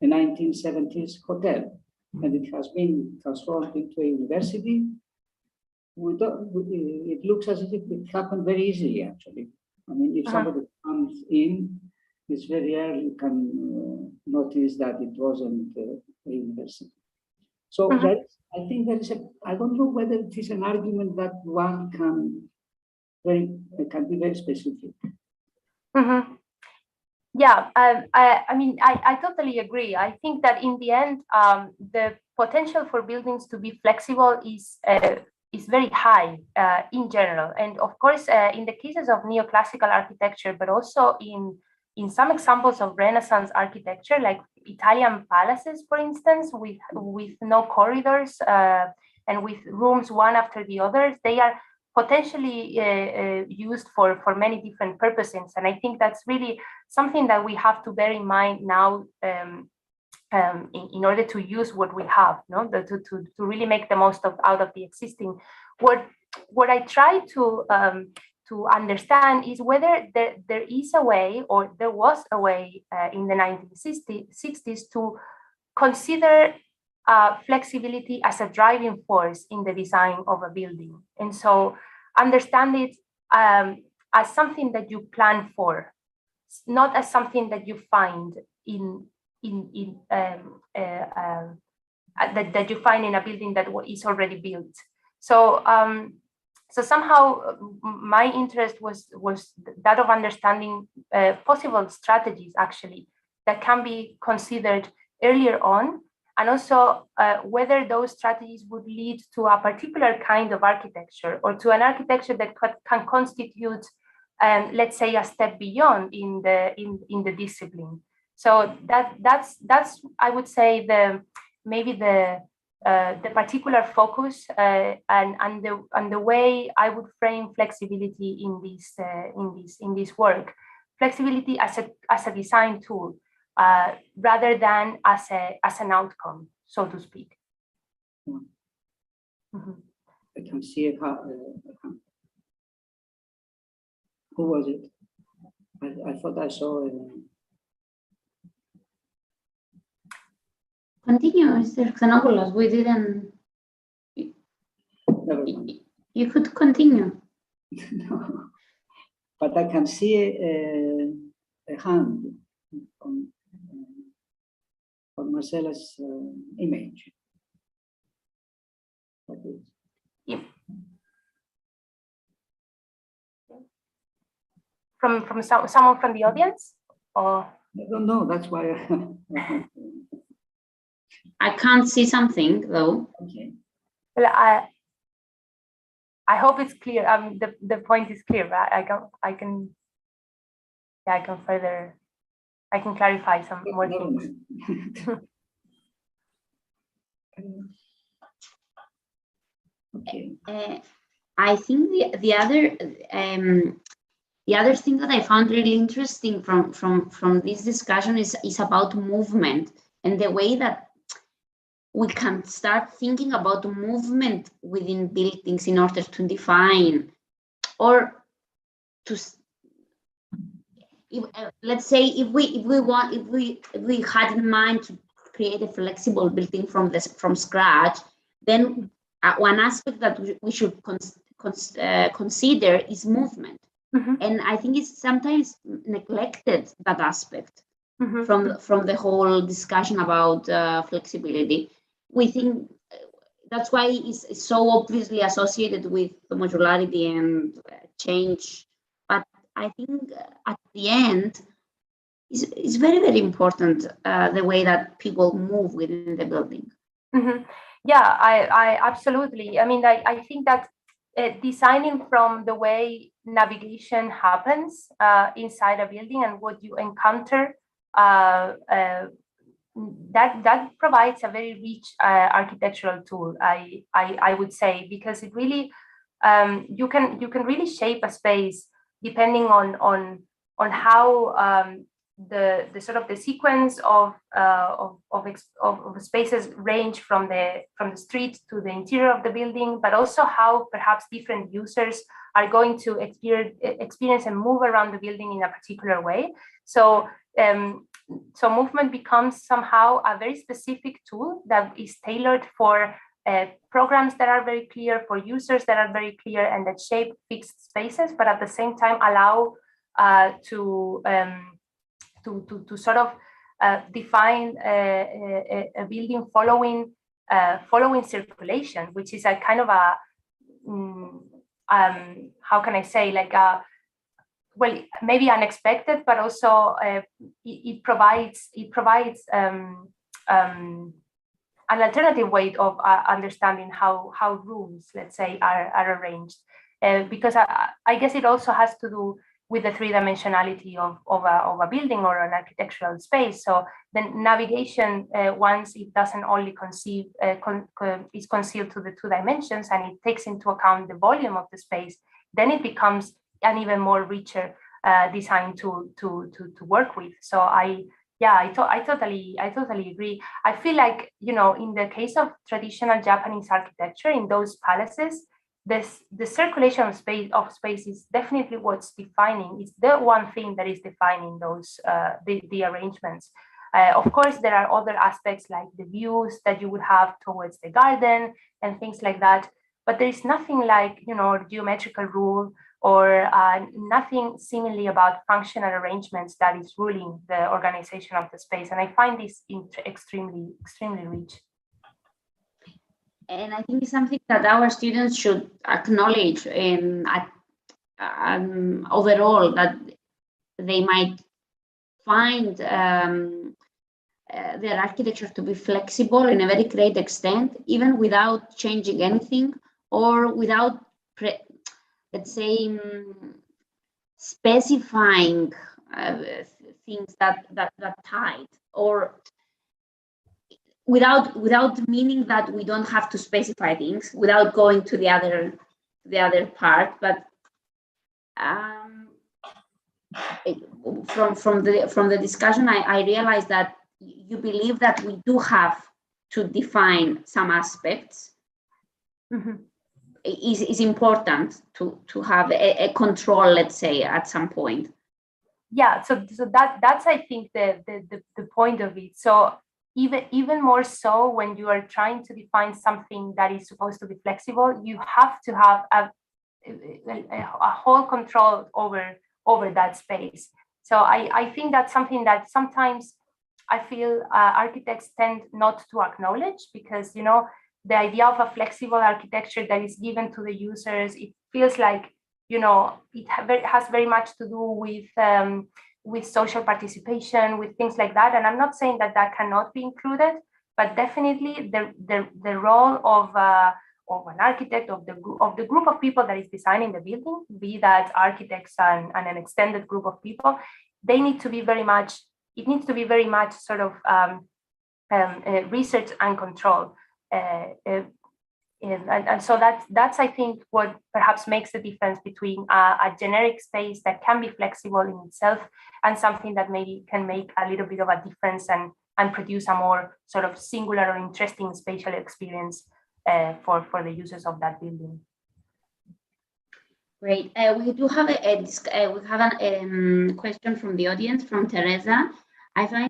a 1970s hotel, and it has been transformed into a university. It looks as if it happened very easily, actually. I mean, if somebody comes in, it's very rare you can notice that it wasn't a university. So I think there is I don't know whether it is an argument that one can be very specific. Yeah, I mean, I totally agree. I think that in the end, the potential for buildings to be flexible is very high in general. And of course, in the cases of neoclassical architecture, but also in some examples of Renaissance architecture, like Italian palaces, for instance, with no corridors and with rooms one after the other, they are potentially used for many different purposes. And I think that's really something that we have to bear in mind now in order to use what we have, no? To really make the most out of the existing. What I try to understand is whether there is a way, or there was a way in the 1960s to consider flexibility as a driving force in the design of a building. And so understand it as something that you plan for, not as something that you find that you find in a building that is already built. So so somehow my interest was that of understanding possible strategies, actually, that can be considered earlier on, and also whether those strategies would lead to a particular kind of architecture, or to an architecture that can constitute, let's say, a step beyond in the discipline. So that's I would say maybe the particular focus and the way I would frame flexibility in this work. Flexibility as a design tool, rather than as an outcome, so to speak. I can see it. Who was it? I thought I saw it. Continue, Mr. Xenopoulos. We didn't. You could continue. No. But I can see a hand on Marcela's image. Like this. Yeah. From someone from the audience, or I don't know. That's why. I can't see something though. Okay. well, I hope it's clear. The point is clear, right? I can clarify some more things. Okay. I think the other thing that I found really interesting from this discussion is about movement and the way that we can start thinking about movement within buildings in order to define, or to let's say if we had in mind to create a flexible building from scratch, then one aspect that we should consider is movement. Mm-hmm. And I think it's sometimes neglected, that aspect, Mm-hmm. from the whole discussion about flexibility. We think that's why it's so obviously associated with the modularity and change. But I think at the end, it's very, very important the way that people move within the building. Mm-hmm. Yeah, I absolutely. I mean, I think that designing from the way navigation happens inside a building and what you encounter, that provides a very rich architectural tool. I would say, because it really you can really shape a space depending on how the sort of the sequence of spaces range from the street to the interior of the building, but also how perhaps different users are going to experience and move around the building in a particular way. So movement becomes somehow a very specific tool that is tailored for programs that are very clear, for users that are very clear, and that shape fixed spaces, but at the same time allow to sort of define a building following circulation, which is a kind of a how can I say, like a, well, maybe unexpected, but also it provides an alternative way of understanding how rooms, let's say, are arranged, because I guess it also has to do with the three-dimensionality of a building or an architectural space. So then navigation, once it doesn't only is concealed to the two dimensions, and it takes into account the volume of the space, then it becomes an even more richer design to work with. So I totally agree. I feel like, in the case of traditional Japanese architecture, in those palaces, the circulation of space is definitely what's defining. It's the one thing that is defining those the arrangements. Of course, there are other aspects like the views that you would have towards the garden and things like that. But there is nothing like, geometrical rule or nothing seemingly about functional arrangements that is ruling the organization of the space. And I find this extremely, extremely rich. And I think it's something that our students should acknowledge overall, that they might find their architecture to be flexible in a very great extent, even without changing anything, or without, let's say, specifying things that tied, or without meaning that we don't have to specify things, without going to the other part. But from the discussion, I realized that you believe that we do have to define some aspects. Mm-hmm. Is important to have a control, let's say, at some point. Yeah, so that's I think the point of it. So even more so when you are trying to define something that is supposed to be flexible, you have to have a whole control over that space. So I think that's something that sometimes I feel architects tend not to acknowledge, because, you know, the idea of a flexible architecture that is given to the users, it feels like, you know, it has very much to do with social participation, with things like that. And I'm not saying that that cannot be included, but definitely the role of an architect, of the group of people that is designing the building, be that architects and an extended group of people, they need to be very much, it needs to be very much sort of research and control. And so that's I think what perhaps makes the difference between a generic space that can be flexible in itself and something that maybe can make a little bit of a difference and produce a more sort of singular or interesting spatial experience for the users of that building. Great. We do have a question from the audience, from Teresa. I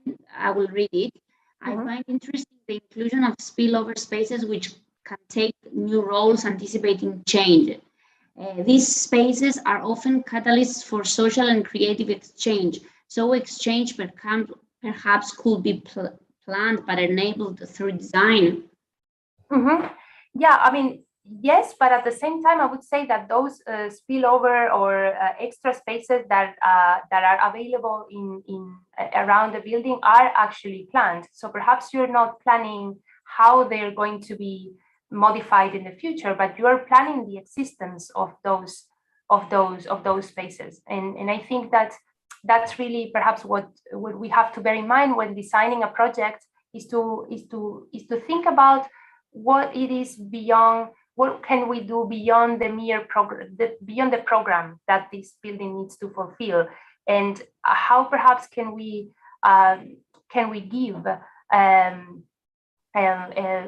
will read it. I find interesting the inclusion of spillover spaces which can take new roles anticipating change. These spaces are often catalysts for social and creative exchange. So exchange perhaps could be planned but enabled through design. Yeah, I mean, yes, but at the same time, I would say that those spillover or extra spaces that are available in around the building are actually planned. So perhaps you're not planning how they're going to be modified in the future, but you are planning the existence of those spaces. And I think that's really perhaps what we have to bear in mind when designing a project, is to think about what it is beyond. What can we do beyond the mere program, beyond the program that this building needs to fulfill, and how perhaps can we give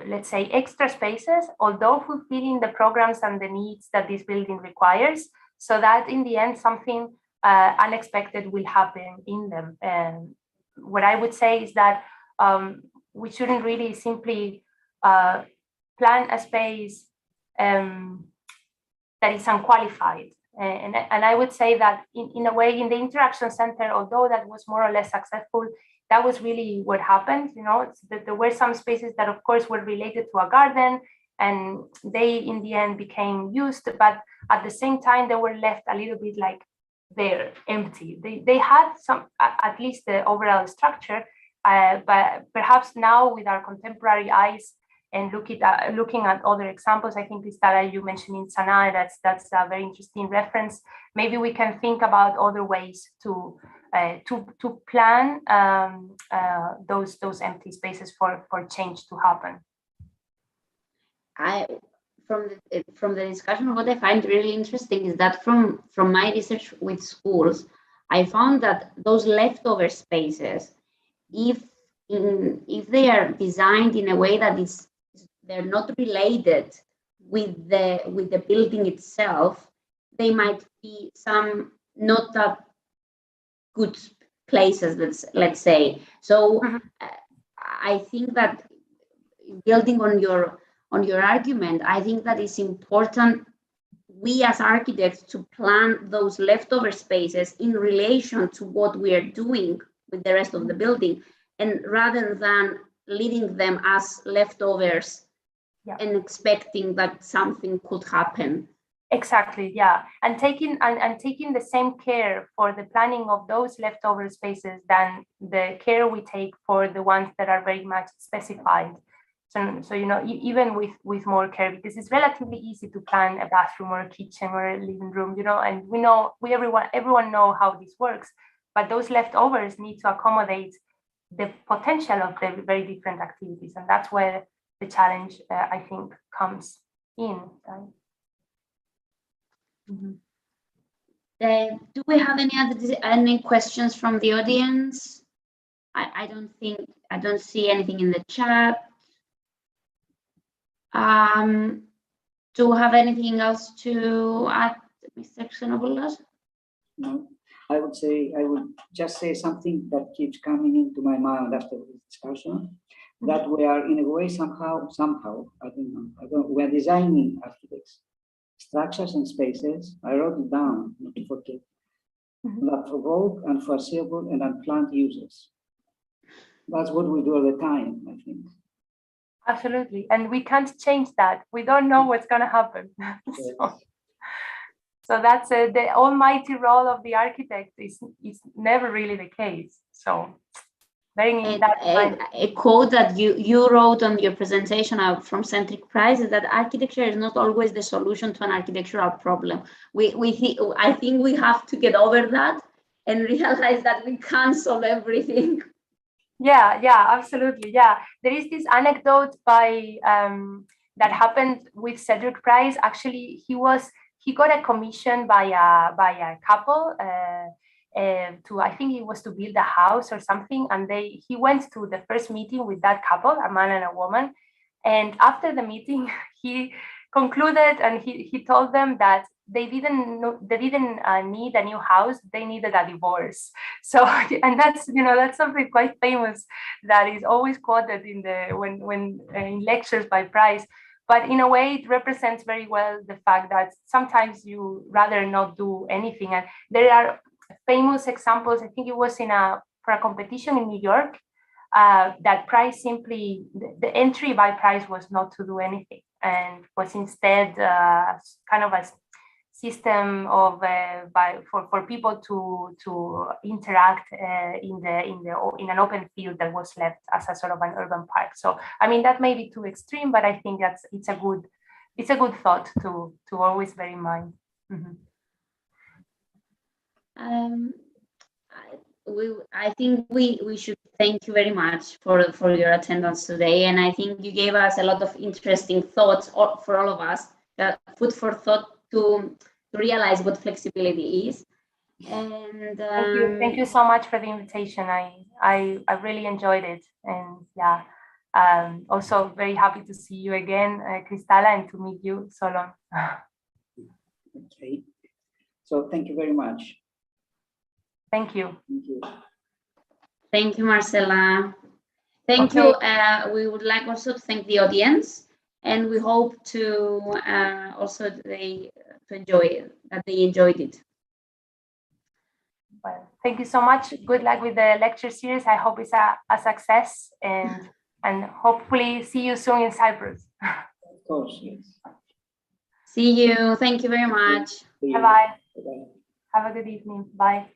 let's say extra spaces, although fulfilling the programs and the needs that this building requires, so that in the end something unexpected will happen in them. And what I would say is that we shouldn't really simply plan a space that is unqualified. And I would say that in a way, in the Interaction Center, although that was more or less successful, that was really what happened. You know, that there were some spaces that, of course, were related to a garden, and they in the end became used, but at the same time, they were left a little bit like they're empty. They had some, at least the overall structure, but perhaps now with our contemporary eyes, and looking at other examples, I think Kristara, you mentioned in Sanaa, that's a very interesting reference. Maybe we can think about other ways to plan those empty spaces for change to happen. From the discussion, what I find really interesting is that from my research with schools, I found that those leftover spaces, if they are designed in a way that they're not related with the building itself, they might be some not that good places, let's say. So I think that, building on your argument, I think that it's important, we as architects, to plan those leftover spaces in relation to what we are doing with the rest of the building, and rather than leaving them as leftovers and expecting that something could happen. Exactly, yeah, and taking the same care for the planning of those leftover spaces than the care we take for the ones that are very much specified. So you know, even with more care, because it's relatively easy to plan a bathroom or a kitchen or a living room, you know, and everyone know how this works, but those leftovers need to accommodate the potential of the very different activities, and that's where the challenge, I think, comes in. Do we have any questions from the audience? I don't see anything in the chat. Do we have anything else to add, Mr. Xenoboulos? No, I would just say something that keeps coming into my mind after this discussion. that we are in a way somehow, I don't know, we are designing architects, structures and spaces. I wrote it down, not to forget, that provoke unforeseeable and unplanned users. That's what we do all the time, I think. Absolutely. And we can't change that. We don't know what's going to happen. So that's the almighty role of the architect is never really the case. So bearing in that mind. A quote that you wrote on your presentation from Centric Price is that architecture is not always the solution to an architectural problem. I think we have to get over that and realize that we can't solve everything. Yeah, absolutely. Yeah, there is this anecdote by that happened with Cedric Price. Actually, he got a commission by a couple to, I think it was to build a house or something, and he went to the first meeting with that couple, a man and a woman, and after the meeting he concluded and he told them that they didn't need a new house, they needed a divorce. So, and that's something quite famous that is always quoted in in lectures by Price. But in a way, it represents very well the fact that sometimes you rather not do anything. And there are famous examples. I think it was for a competition in New York that Price simply, the entry by Price was not to do anything, and was instead kind of a system of for people to interact in an open field that was left as a sort of an urban park. So I mean, that may be too extreme, but I think it's a good thought to always bear in mind. I think we should thank you very much for your attendance today, and I think you gave us a lot of interesting thoughts for all of us, food for thought to realize what flexibility is. And thank you so much for the invitation. I really enjoyed it, and yeah, also very happy to see you again, Cristala, and to meet you, Solon. Okay, so thank you very much. Thank you. Thank you, Marcela. Thank you. We would like also to thank the audience, and we hope to also they enjoyed it. Well, thank you so much. Good luck with the lecture series. I hope it's a success, and hopefully see you soon in Cyprus. Of course, yes. See you. Thank you very much. Bye-bye. Have a good evening. Bye.